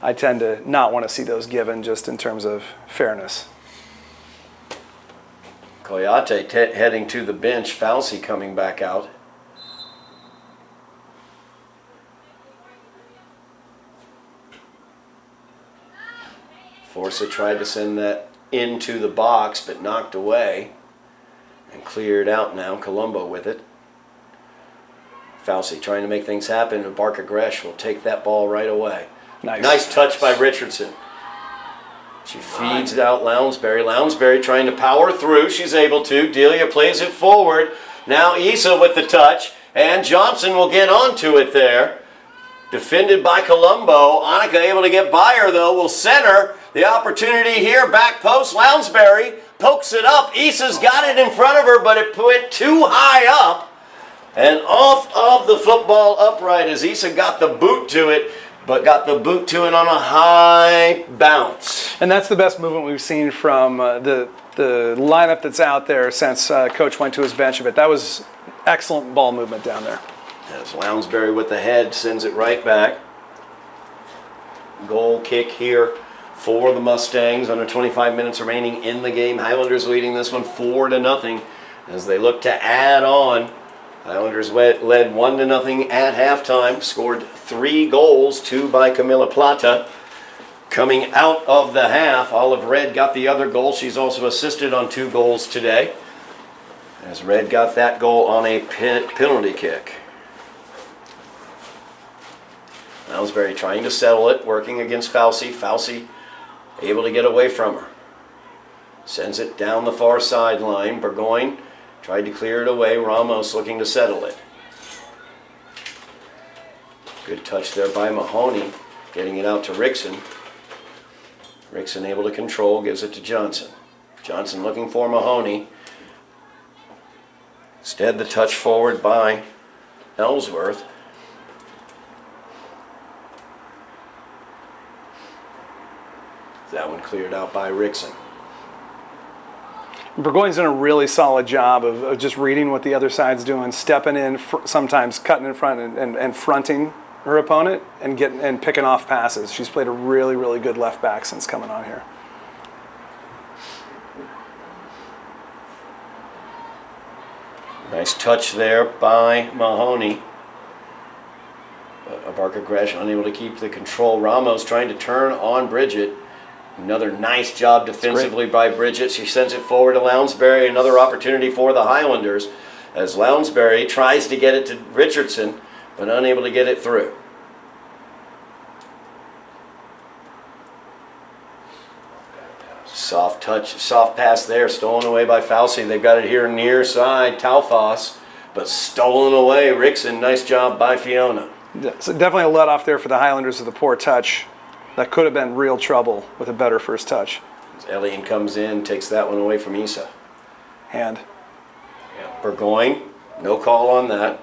I tend to not want to see those given just in terms of fairness. Coyote heading to the bench, Fauci coming back out. Forza tried to send that into the box, but knocked away and cleared out now. Colombo with it. Fauci trying to make things happen, and Barker Gresh will take that ball right away. Nice touch by Richardson. She feeds it out Lounsbury. Lounsbury trying to power through. She's able to. Delia plays it forward. Now Issa with the touch. And Johnson will get onto it there. Defended by Colombo. Annika able to get by her, though. Will center. The opportunity here. Back post. Lounsbury pokes it up. Issa's got it in front of her, but it went too high up. And off of the football upright as Issa got the boot to it. But got the boot to it on a high bounce. And that's the best movement we've seen from the lineup that's out there since Coach went to his bench a bit. That was excellent ball movement down there. As Lounsbury with the head sends it right back. Goal kick here for the Mustangs. Under 25 minutes remaining in the game. Highlanders leading this one 4-0 as they look to add on. Highlanders led 1-0 at halftime. Scored 3 goals, 2 by Camila Plata. Coming out of the half, Olive Red got the other goal. She's also assisted on 2 goals today. As Red got that goal on a penalty kick. Lounsbury trying to settle it, working against Fauci. Fauci able to get away from her. Sends it down the far sideline. Burgoyne tried to clear it away. Ramos looking to settle it. Good touch there by Mahoney. Getting it out to Rickson. Rickson able to control. Gives it to Johnson. Johnson looking for Mahoney. Instead the touch forward by Ellsworth. That one cleared out by Rickson. Burgoyne's done a really solid job of just reading what the other side's doing, stepping in, sometimes cutting in front and fronting her opponent and picking off passes. She's played a really, really good left back since coming on here. Nice touch there by Mahoney. But Abarca Gresh unable to keep the control. Ramos trying to turn on Bridget. Another nice job defensively by Bridget. She sends it forward to Lounsbury. Another opportunity for the Highlanders as Lounsbury tries to get it to Richardson, but unable to get it through. Soft touch, soft pass there, stolen away by Fauci. They've got it here near side, Talfos, but stolen away. Rickson, nice job by Fiona. So definitely a let off there for the Highlanders with a poor touch. That could have been real trouble with a better first touch. Elian comes in, takes that one away from Issa. Hand. Burgoyne, no call on that.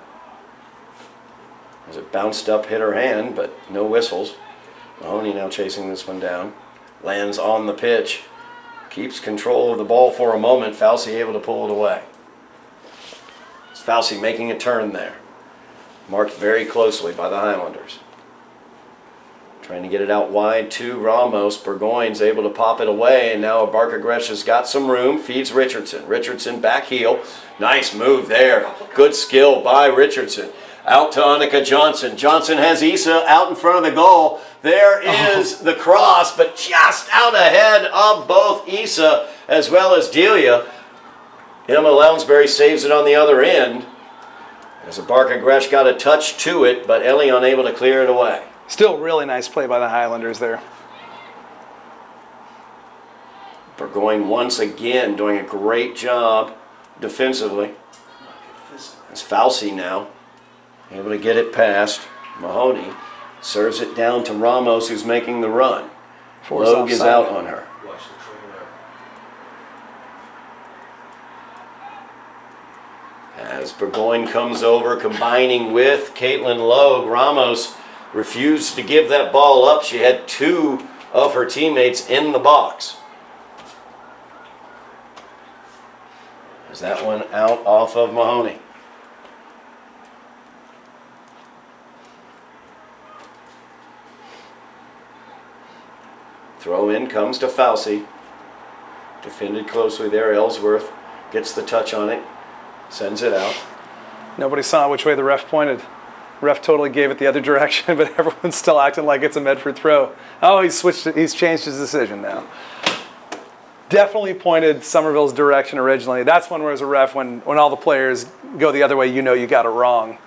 As it bounced up, hit her hand, but no whistles. Mahoney now chasing this one down. Lands on the pitch. Keeps control of the ball for a moment. Falsey able to pull it away. It's Falsey making a turn there. Marked very closely by the Highlanders. Trying to get it out wide to Ramos. Burgoyne's able to pop it away, and now Barker Gresh has got some room. Feeds Richardson. Richardson back heel. Nice move there. Good skill by Richardson. Out to Annika Johnson. Johnson has Issa out in front of the goal. There is the cross, but just out ahead of both Issa as well as Delia. Emma Lounsbury saves it on the other end. As Barker Gresh got a touch to it, but Ellie unable to clear it away. Still really nice play by the Highlanders there. Burgoyne once again doing a great job defensively. It's Falsey now. Able to get it past Mahoney. Serves it down to Ramos, who's making the run. Logue is out on her. As Burgoyne comes over, combining with Caitlin Logue, Ramos refused to give that ball up. She had two of her teammates in the box. Is that one out off of Mahoney? Throw in comes to Falsey. Defended closely there. Ellsworth gets the touch on it. Sends it out. Nobody saw which way the ref pointed. Ref totally gave it the other direction, but everyone's still acting like it's a Medford throw. Oh, he's changed his decision now. Definitely pointed Somerville's direction originally. That's one where as a ref, when all the players go the other way, you know you got it wrong.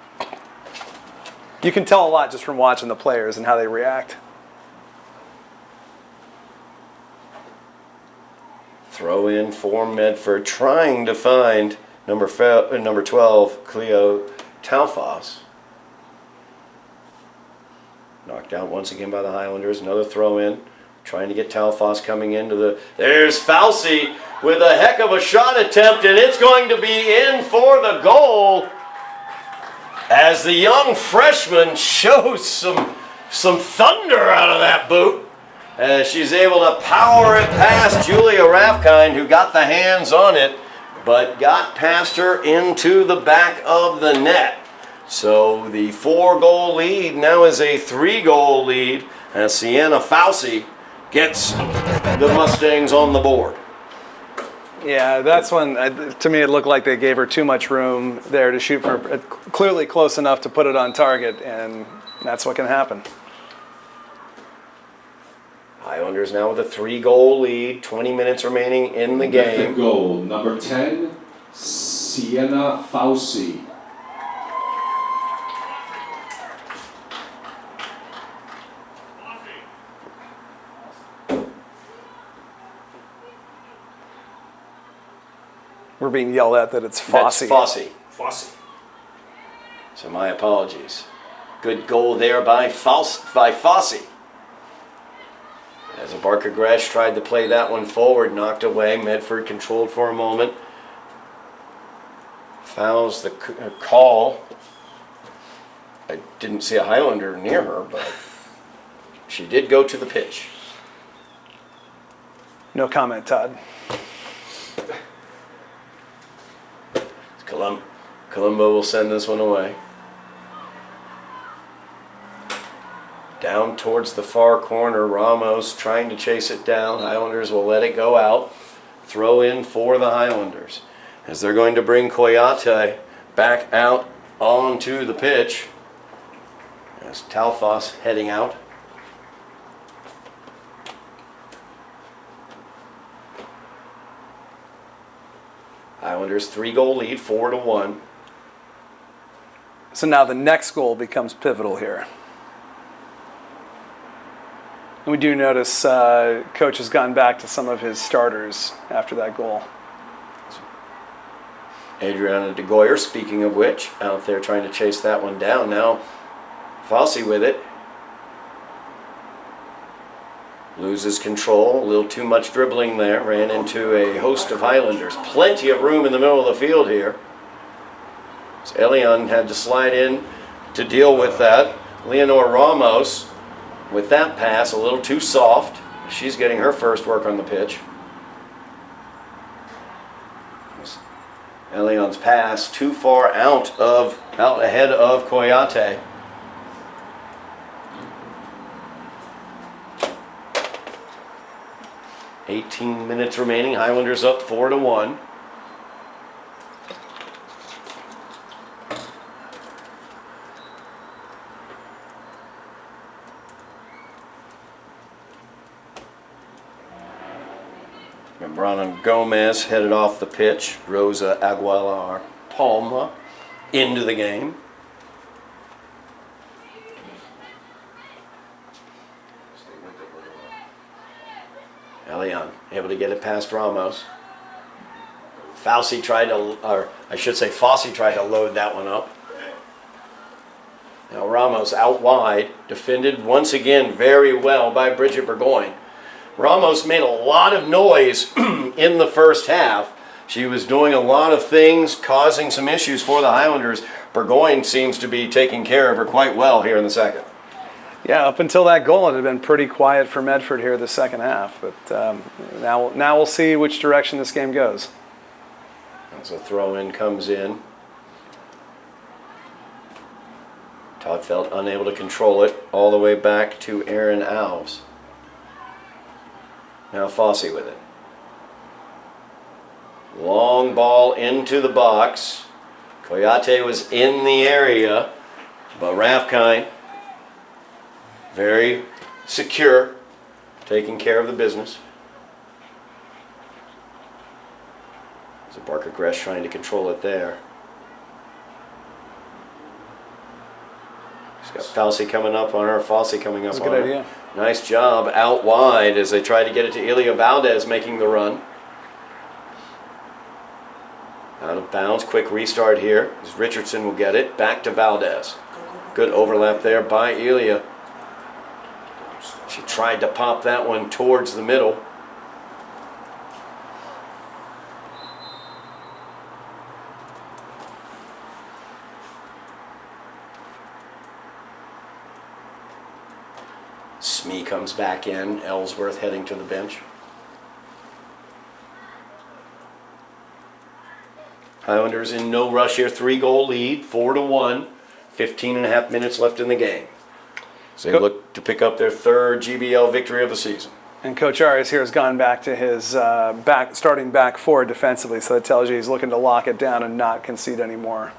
You can tell a lot just from watching the players and how they react. Throw in for Medford, trying to find number 12, Cleo Taufas. Knocked out once again by the Highlanders. Another throw in, trying to get Taufas coming into the... There's Falsey with a heck of a shot attempt, and it's going to be in for the goal as the young freshman shows some thunder out of that boot. As she's able to power it past Julia Raffkind, who got the hands on it, but got past her into the back of the net. So the 4-goal lead now is a 3-goal lead, as Sienna Falsey gets the Mustangs on the board. Yeah, that's when, to me, it looked like they gave her too much room there to shoot for, clearly close enough to put it on target, and that's what can happen. Highlanders now with a 3-goal lead, 20 minutes remaining in the game. Goal, number 10, Sienna Falsey. We're being yelled at that it's Fossey. That's Fossey. So my apologies. Good goal there by Fossey. As Barker Gresh tried to play that one forward, knocked away. Medford controlled for a moment. Fouls the call. I didn't see a Highlander near her, but she did go to the pitch. No comment, Todd. Colombo will send this one away. Down towards the far corner, Ramos trying to chase it down. Highlanders will let it go out. Throw in for the Highlanders. As they're going to bring Koyate back out onto the pitch. As Taufas heading out. Highlanders 3-goal lead, 4-1. So now the next goal becomes pivotal here. And we do notice Coach has gotten back to some of his starters after that goal. Adriana DeGoyer, speaking of which, out there trying to chase that one down. Now Fossey with it. Loses control, a little too much dribbling there, ran into a host of Highlanders. Plenty of room in the middle of the field here. So Elion had to slide in to deal with that. Leonor Ramos with that pass, a little too soft. She's getting her first work on the pitch. Elion's pass too far out ahead of Coyote. "18 minutes remaining. Highlanders up 4-1. Brana Gomez headed off the pitch. Rosa Aguilar Palma into the game. Elion able to get it past Ramos. Fossey tried to load that one up. Now Ramos out wide, defended once again very well by Bridget Burgoyne. Ramos made a lot of noise in the first half. She was doing a lot of things, causing some issues for the Highlanders. Burgoyne seems to be taking care of her quite well here in the second. Yeah, up until that goal, it had been pretty quiet for Medford here the second half. But now we'll see which direction this game goes. As a throw-in comes in. Todd felt unable to control it all the way back to Aaron Alves. Now Fossey with it. Long ball into the box. Coyote was in the area, but Rathkine, very secure, taking care of the business. So Barker Gresh trying to control it there. He's got Fossey coming up on her, Fossey coming up on her. That's a good idea. Nice job out wide as they try to get it to Ilia Valdez making the run. Out of bounds, quick restart here as Richardson will get it. Back to Valdez. Good overlap there by Ilia. She tried to pop that one towards the middle. Smee comes back in. Ellsworth heading to the bench. Highlanders in no rush here. 3-goal lead, 4-1. 15.5 minutes left in the game. So they look to pick up their third GBL victory of the season. And Coach Arias here has gone back to his starting back four defensively, so that tells you he's looking to lock it down and not concede anymore.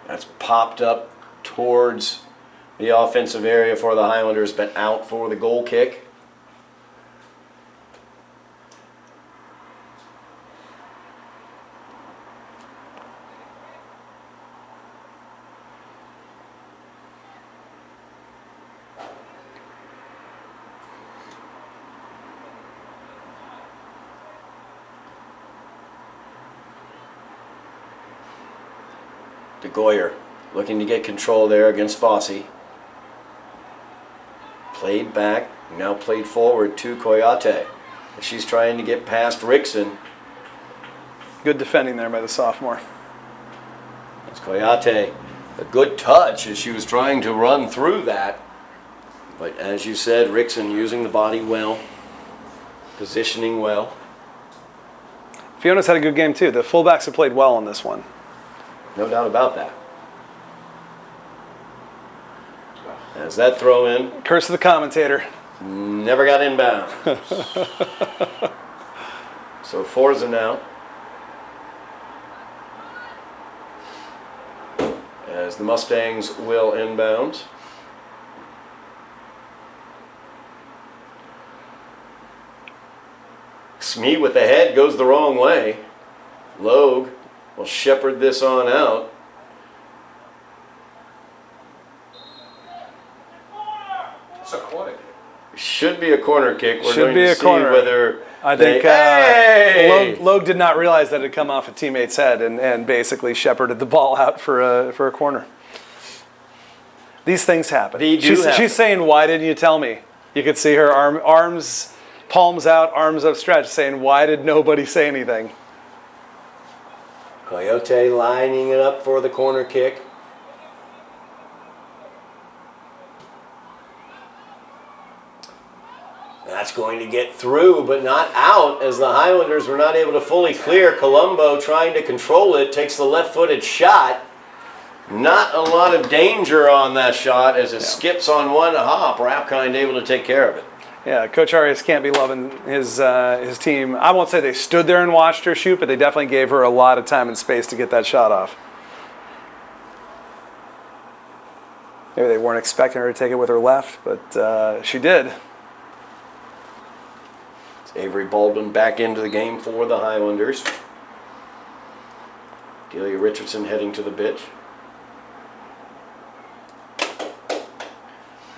That's popped up towards the offensive area for the Highlanders, but out for the goal kick. DeGoyer looking to get control there against Fossey. Played back, now played forward to Coyote. She's trying to get past Rickson. Good defending there by the sophomore. It's Coyote. A good touch as she was trying to run through that. But as you said, Rickson using the body well, positioning well. Fiona's had a good game too. The fullbacks have played well on this one. No doubt about that. As that throw in. Curse of the commentator. Never got inbound. So Forza now. As the Mustangs will inbound. Smee with the head goes the wrong way. Logue will shepherd this on out. It's a corner kick. Should be a corner kick. We're Should going be to a see corner. whether I think Logue did not realize that it had come off a teammate's head and basically shepherded the ball out for a corner. These things happen. They do happen. She's saying, "Why didn't you tell me?" You could see her arms, palms out, arms upstretched, saying, "Why did nobody say anything?" Coyote lining it up for the corner kick. That's going to get through, but not out, as the Highlanders were not able to fully clear. Colombo trying to control it, takes the left-footed shot. Not a lot of danger on that shot as it skips on one hop. Rathkind able to take care of it. Yeah, Coach Arias can't be loving his team. I won't say they stood there and watched her shoot, but they definitely gave her a lot of time and space to get that shot off. Maybe they weren't expecting her to take it with her left, but she did. Avery Baldwin back into the game for the Highlanders. Delia Richardson heading to the pitch.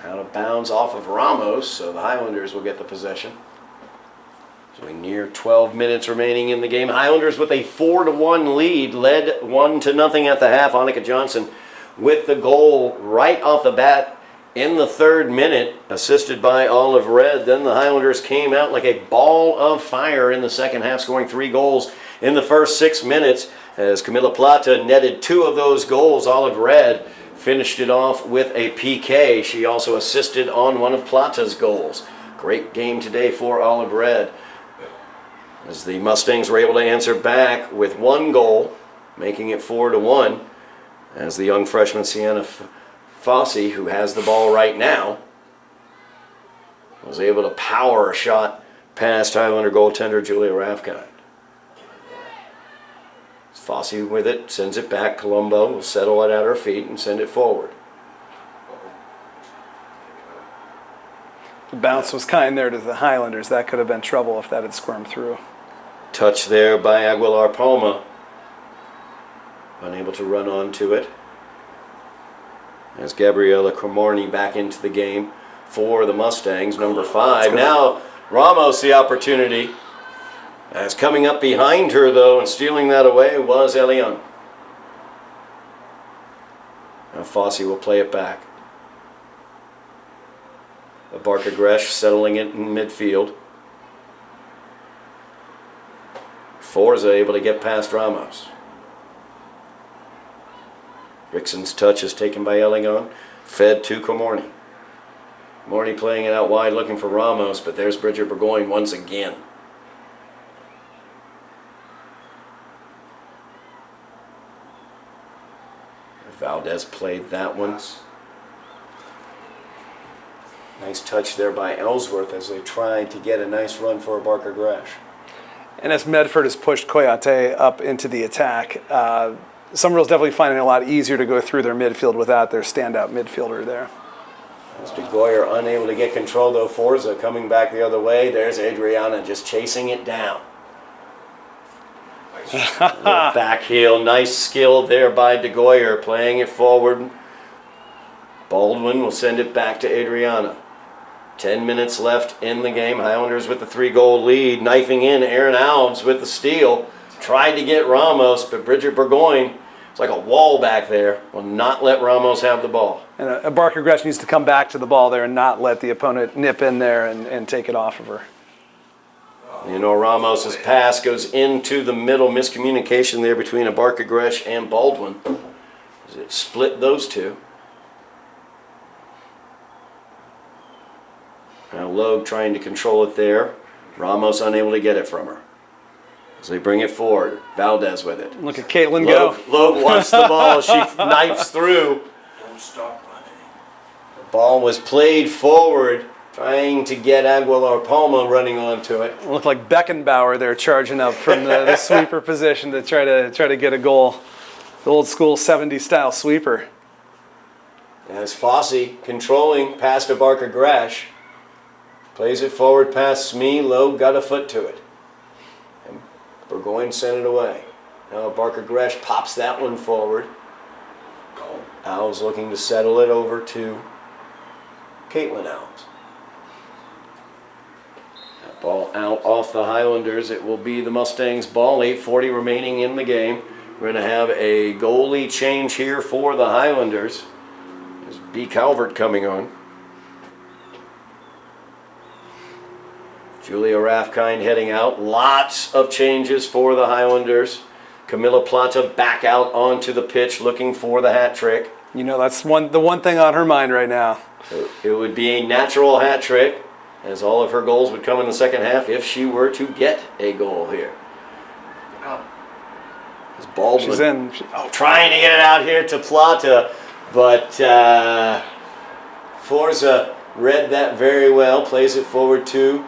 Out of bounds off of Ramos, so the Highlanders will get the possession. So we near 12 minutes remaining in the game. Highlanders with a 4-1 lead, led 1-0 at the half. Annika Johnson with the goal right off the bat in the 3rd minute, assisted by Olive Red. Then the Highlanders came out like a ball of fire in the second half, scoring 3 goals in the first 6 minutes, as Camila Plata netted 2 of those goals. Olive Red finished it off with a PK. She also assisted on one of Plata's goals. Great game today for Olive Red, as the Mustangs were able to answer back with 1 goal, making it 4-1, as the young freshman Sienna Fossey, who has the ball right now, was able to power a shot past Highlander goaltender Julia Rathkind. Fossey with it, sends it back. Colombo will settle it at her feet and send it forward. The bounce was kind there to the Highlanders. That could have been trouble if that had squirmed through. Touch there by Aguilar Palma. Unable to run onto it. As Gabriela Cremorni back into the game for the Mustangs, number 5. Now Ramos the opportunity. As coming up behind her, though, and stealing that away was Elion. Now Fossey will play it back. Barker Gresh settling it in midfield. Forza able to get past Ramos. Rickson's touch is taken by Elion. Fed to Comorni. Morney playing it out wide, looking for Ramos, but there's Bridget Burgoyne once again. Valdez played that one. Nice touch there by Ellsworth as they tried to get a nice run for Barker Gresh. And as Medford has pushed Coyote up into the attack, Somerville's definitely finding it a lot easier to go through their midfield without their standout midfielder there. As DeGoyer unable to get control, though. Forza coming back the other way. There's Adriana just chasing it down. Back heel, nice skill there by DeGoyer, playing it forward. Baldwin will send it back to Adriana. 10 minutes left in the game. Highlanders with the 3-goal lead. Knifing in, Aaron Alves with the steal. Tried to get Ramos, but Bridget Burgoyne, it's like a wall back there, will not let Ramos have the ball. And Barker Gresh needs to come back to the ball there and not let the opponent nip in there and take it off of her. You know, Ramos's pass goes into the middle. Miscommunication there between Barker Gresh and Baldwin, as it split those two. Now Logue trying to control it there. Ramos unable to get it from her. As they bring it forward. Valdez with it. Look at Caitlin go. Logue wants the ball. She knifes through. Don't stop running. The ball was played forward, trying to get Aguilar Palma running onto it. It looked like Beckenbauer there charging up from the sweeper position to try to get a goal. The old school 70s style sweeper. As Fossey controlling past to Barker Gresh. Plays it forward past Smee. Logue got a foot to it. And Burgoyne sent it away. Now Barker Gresh pops that one forward. Alves looking to settle it over to Caitlin Alves. That ball out off the Highlanders. It will be the Mustangs' ball. 8:40 remaining in the game. We're going to have a goalie change here for the Highlanders. There's B. Calvert coming on. Julia Raffkind heading out. Lots of changes for the Highlanders. Camilla Plata back out onto the pitch looking for the hat trick. You know, that's the one thing on her mind right now. It would be a natural hat trick, as all of her goals would come in the second half if she were to get a goal here. As Baldwin She's in. trying to get it out here to Plata, but Forza read that very well, plays it forward to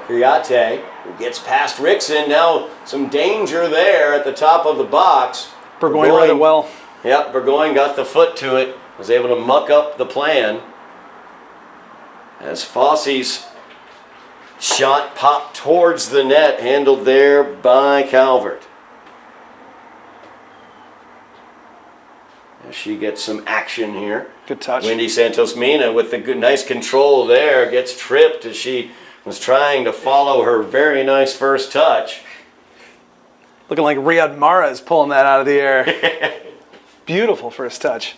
Kuyate, who gets past Rickson. Now some danger there at the top of the box. Burgoyne read it well. Yep, Burgoyne got the foot to it, was able to muck up the plan. As Fosse's shot popped towards the net, handled there by Calvert. As she gets some action here. Good touch. Wendy Santos-Mina with the good, nice control there, gets tripped as she was trying to follow her very nice first touch. Looking like Riyad Mahrez pulling that out of the air. Beautiful first touch.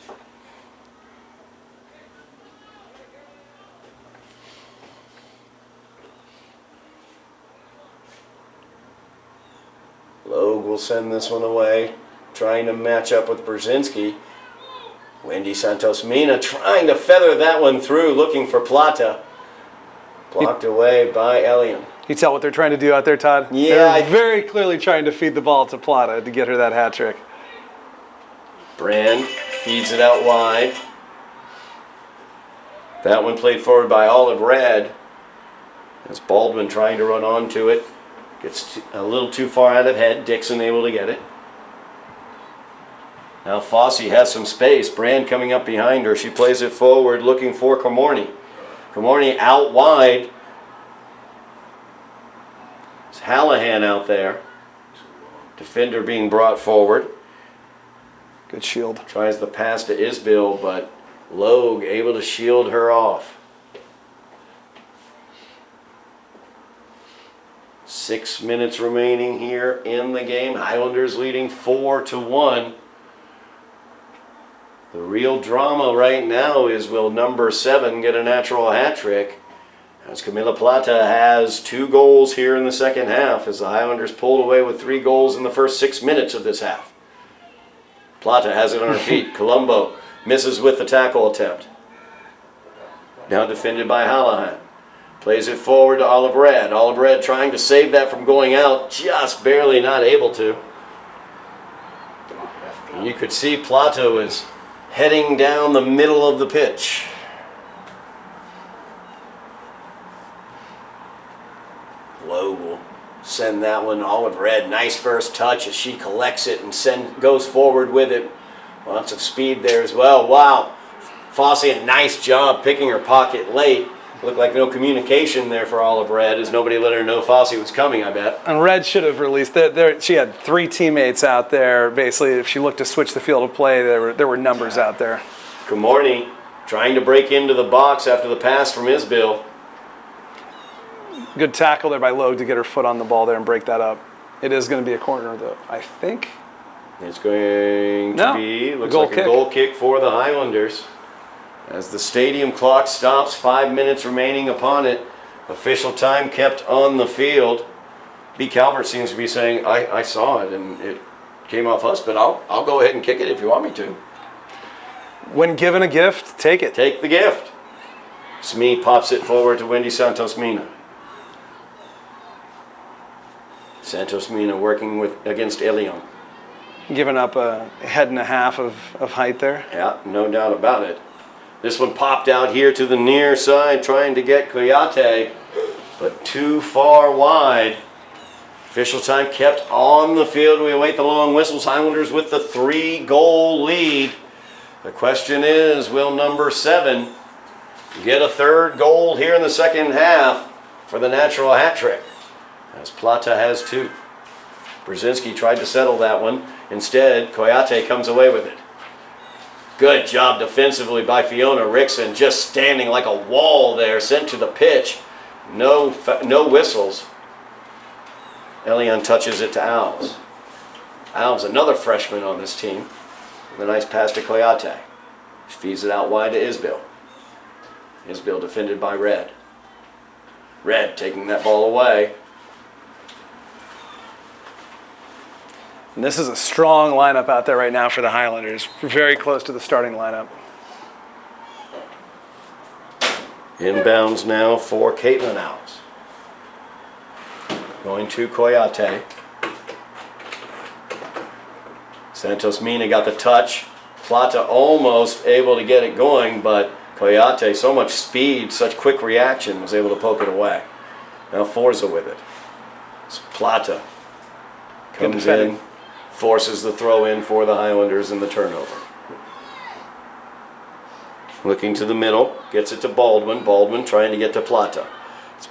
Logue will send this one away, trying to match up with Brzezinski. Wendy Santos-Mina trying to feather that one through, looking for Plata. Blocked away by Elian. You tell what they're trying to do out there, Todd? Yeah. They're very clearly trying to feed the ball to Plata to get her that hat trick. Brand feeds it out wide. That one played forward by Olive Red. As Baldwin trying to run onto it. Gets a little too far out of head. Dixon able to get it. Now Fosse has some space. Brand coming up behind her. She plays it forward looking for Comorny. Comorny out wide. It's Hallahan out there. Defender being brought forward. Good shield. Tries the pass to Isbill, but Logue able to shield her off. 6 minutes remaining here in the game. Highlanders leading 4-1. The real drama right now is, will number 7 get a natural hat trick? As Camila Plata has 2 goals here in the second half, as the Highlanders pulled away with 3 goals in the first 6 minutes of this half. Plata has it on her feet. Colombo misses with the tackle attempt. Now defended by Hallahan. Plays it forward to Olive Red. Olive Red trying to save that from going out, just barely not able to. And you could see Plata was heading down the middle of the pitch. Lowe will send that one. Olive Red, nice first touch as she collects it and goes forward with it. Lots of speed there as well. Wow. Fosse, a nice job picking her pocket late. Looked like no communication there for Olive Red, as nobody let her know Fosse was coming, I bet. And Red should have released. She had 3 teammates out there. Basically, if she looked to switch the field of play, there were numbers out there. Comorny trying to break into the box after the pass from Isbill. Good tackle there by Logue to get her foot on the ball there and break that up. It is going to be a corner, though, I think. It's going to be, looks like a goal kick for the Highlanders. As the stadium clock stops, 5 minutes remaining upon it. Official time kept on the field. B. Calvert seems to be saying, I saw it and it came off us, but I'll go ahead and kick it if you want me to. When given a gift, take it. Take the gift. Smee pops it forward to Wendy Santos-Mina. Santos-Mina working against Elion. Giving up a head and a half of height there. Yeah, no doubt about it. This one popped out here to the near side, trying to get Kuyate, but too far wide. Official time kept on the field. We await the long whistles. Highlanders with the 3-goal lead. The question is, will number 7 get a 3rd goal here in the second half for the natural hat trick? As Plata has 2. Brzezinski tried to settle that one. Instead, Kuyate comes away with it. Good job defensively by Fiona Rickson, just standing like a wall there, sent to the pitch. No whistles. Elion touches it to Alves. Alves, another freshman on this team. With a nice pass to Kuyate. She feeds it out wide to Isbill. Isbill defended by Red. Red taking that ball away. And this is a strong lineup out there right now for the Highlanders. Very close to the starting lineup. Inbounds now for Caitlin Alves. Going to Coyote. Santos Mina got the touch. Plata almost able to get it going, but Coyote, so much speed, such quick reaction, was able to poke it away. Now Forza with it. It's Plata comes in, forces the throw in for the Highlanders and the turnover. Looking to the middle, gets it to Baldwin. Baldwin trying to get to Plata.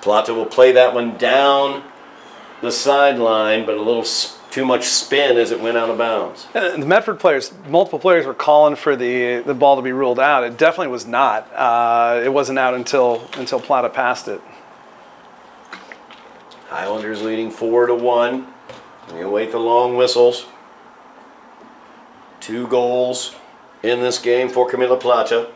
Plata will play that one down the sideline, but a little too much spin as it went out of bounds. And the Medford players, multiple players were calling for the ball to be ruled out. It definitely was not. It wasn't out until Plata passed it. Highlanders leading 4-1. We await the long whistles. 2 goals in this game for Camila Plata.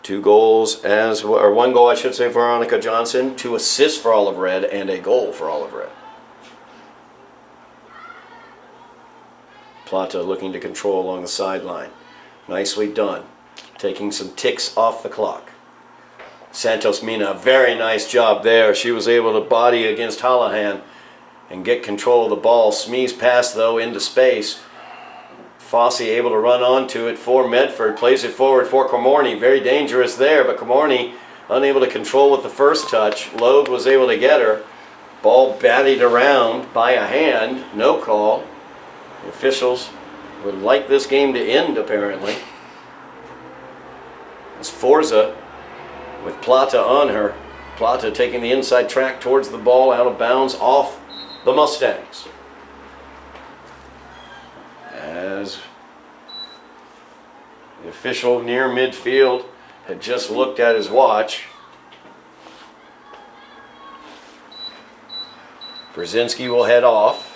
2 goals or 1 goal, I should say, for Veronica Johnson. 2 assists for Olive Red and a goal for Olive Red. Plata looking to control along the sideline. Nicely done. Taking some ticks off the clock. Santos Mina, very nice job there. She was able to body against Holohan and get control of the ball. Smee's pass, though, into space. Fossey able to run onto it for Medford. Plays it forward for Comorny. Very dangerous there, but Comorny unable to control with the first touch. Logue was able to get her. Ball batted around by a hand. No call. The officials would like this game to end, apparently. It's Forza with Plata on her. Plata taking the inside track towards the ball, out of bounds, off the Mustangs. As the official near midfield had just looked at his watch. Brzezinski will head off.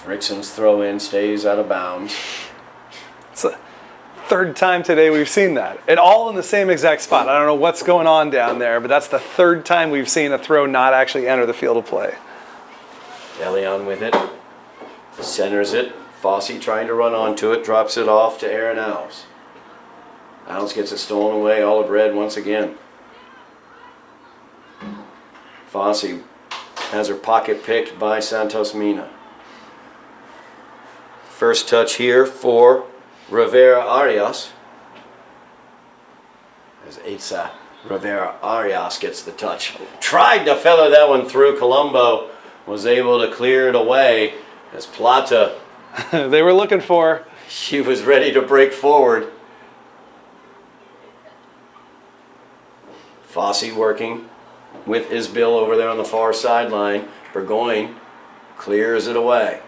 Rickson's throw in stays out of bounds. It's the 3rd time today we've seen that. And all in the same exact spot. I don't know what's going on down there, but that's the 3rd time we've seen a throw not actually enter the field of play. Elion with it. Centers it. Fossey trying to run onto it. Drops it off to Aaron Alves. Alves gets it stolen away. Olive Red once again. Fossey has her pocket picked by Santos Mina. First touch here for Rivera Arias. As Eitza Rivera Arias gets the touch. Tried to feather that one through. Colombo was able to clear it away as Plata. They were looking for. She was ready to break forward. Fossey working with Isbill over there on the far sideline. Burgoyne clears it away.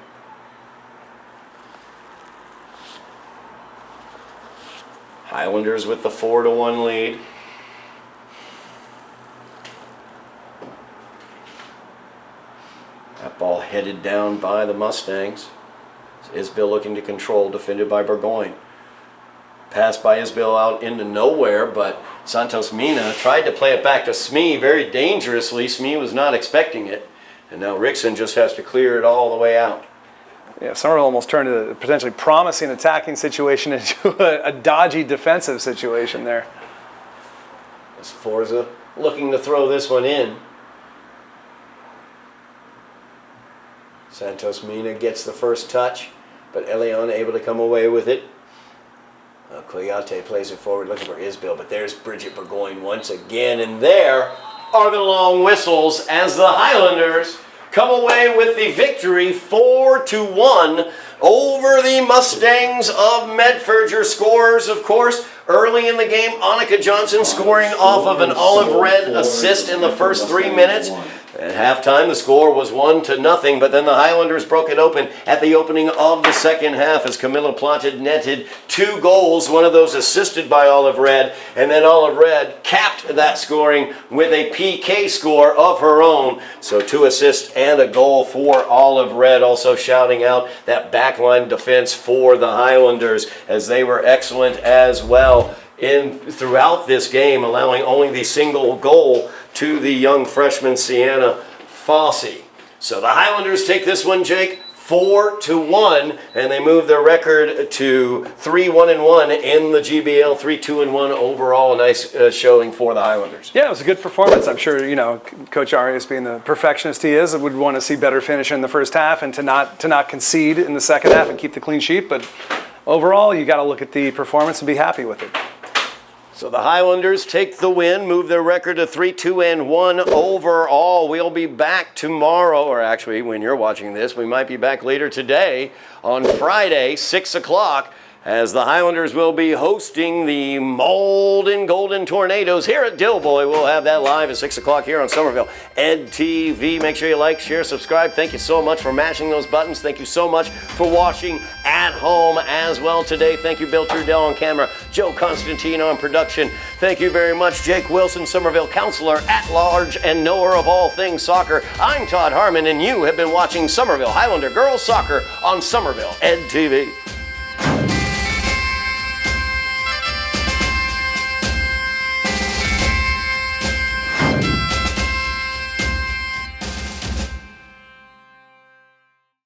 Highlanders with the 4-1 lead. That ball headed down by the Mustangs. Isbill looking to control, defended by Burgoyne. Pass by Isbill out into nowhere, but Santos Mina tried to play it back to Smee very dangerously. Smee was not expecting it. And now Rickson just has to clear it all the way out. Yeah, Somerville almost turned a potentially promising attacking situation into a dodgy defensive situation there. As Forza looking to throw this one in. Santos Mina gets the first touch, but Elion able to come away with it. Coyote plays it forward looking for Isbill, but there's Bridget Burgoyne once again, and there are the long whistles as the Highlanders come away with the victory 4-1 over the Mustangs of Medford. Your scorers, of course, early in the game, Annika Johnson scoring off of an Olive Red assist in the first 3 minutes. At halftime, the score was 1-0, but then the Highlanders broke it open at the opening of the second half as Camilla Planted netted 2 goals, one of those assisted by Olive Red, and then Olive Red capped that scoring with a PK score of her own. So 2 assists and a goal for Olive Red, also shouting out that backline defense for the Highlanders as they were excellent as well throughout this game, allowing only the single goal to the young freshman Sienna Fossey. So the Highlanders take this one, Jake, 4-1, and they move their record to 3-1-1 in the GBL, 3-2-1 overall. A nice showing for the Highlanders. Yeah, it was a good performance. I'm sure, Coach Arias, being the perfectionist he is, would want to see better finish in the first half and to not concede in the second half and keep the clean sheet. But overall, you got to look at the performance and be happy with it. So the Highlanders take the win, move their record to 3-2-1 overall. We'll be back tomorrow, or actually when you're watching this, we might be back later today on Friday, 6 o'clock, as the Highlanders will be hosting the Molden Golden Tornadoes here at Dilboy. We'll have that live at 6 o'clock here on Somerville Ed TV. Make sure you like, share, subscribe. Thank you so much for mashing those buttons. Thank you so much for watching at home as well today. Thank you, Bill Trudell on camera, Joe Constantine on production. Thank you very much, Jake Wilson, Somerville Counselor at Large and knower of all things soccer. I'm Todd Harmon, and you have been watching Somerville Highlander Girls Soccer on Somerville Ed TV.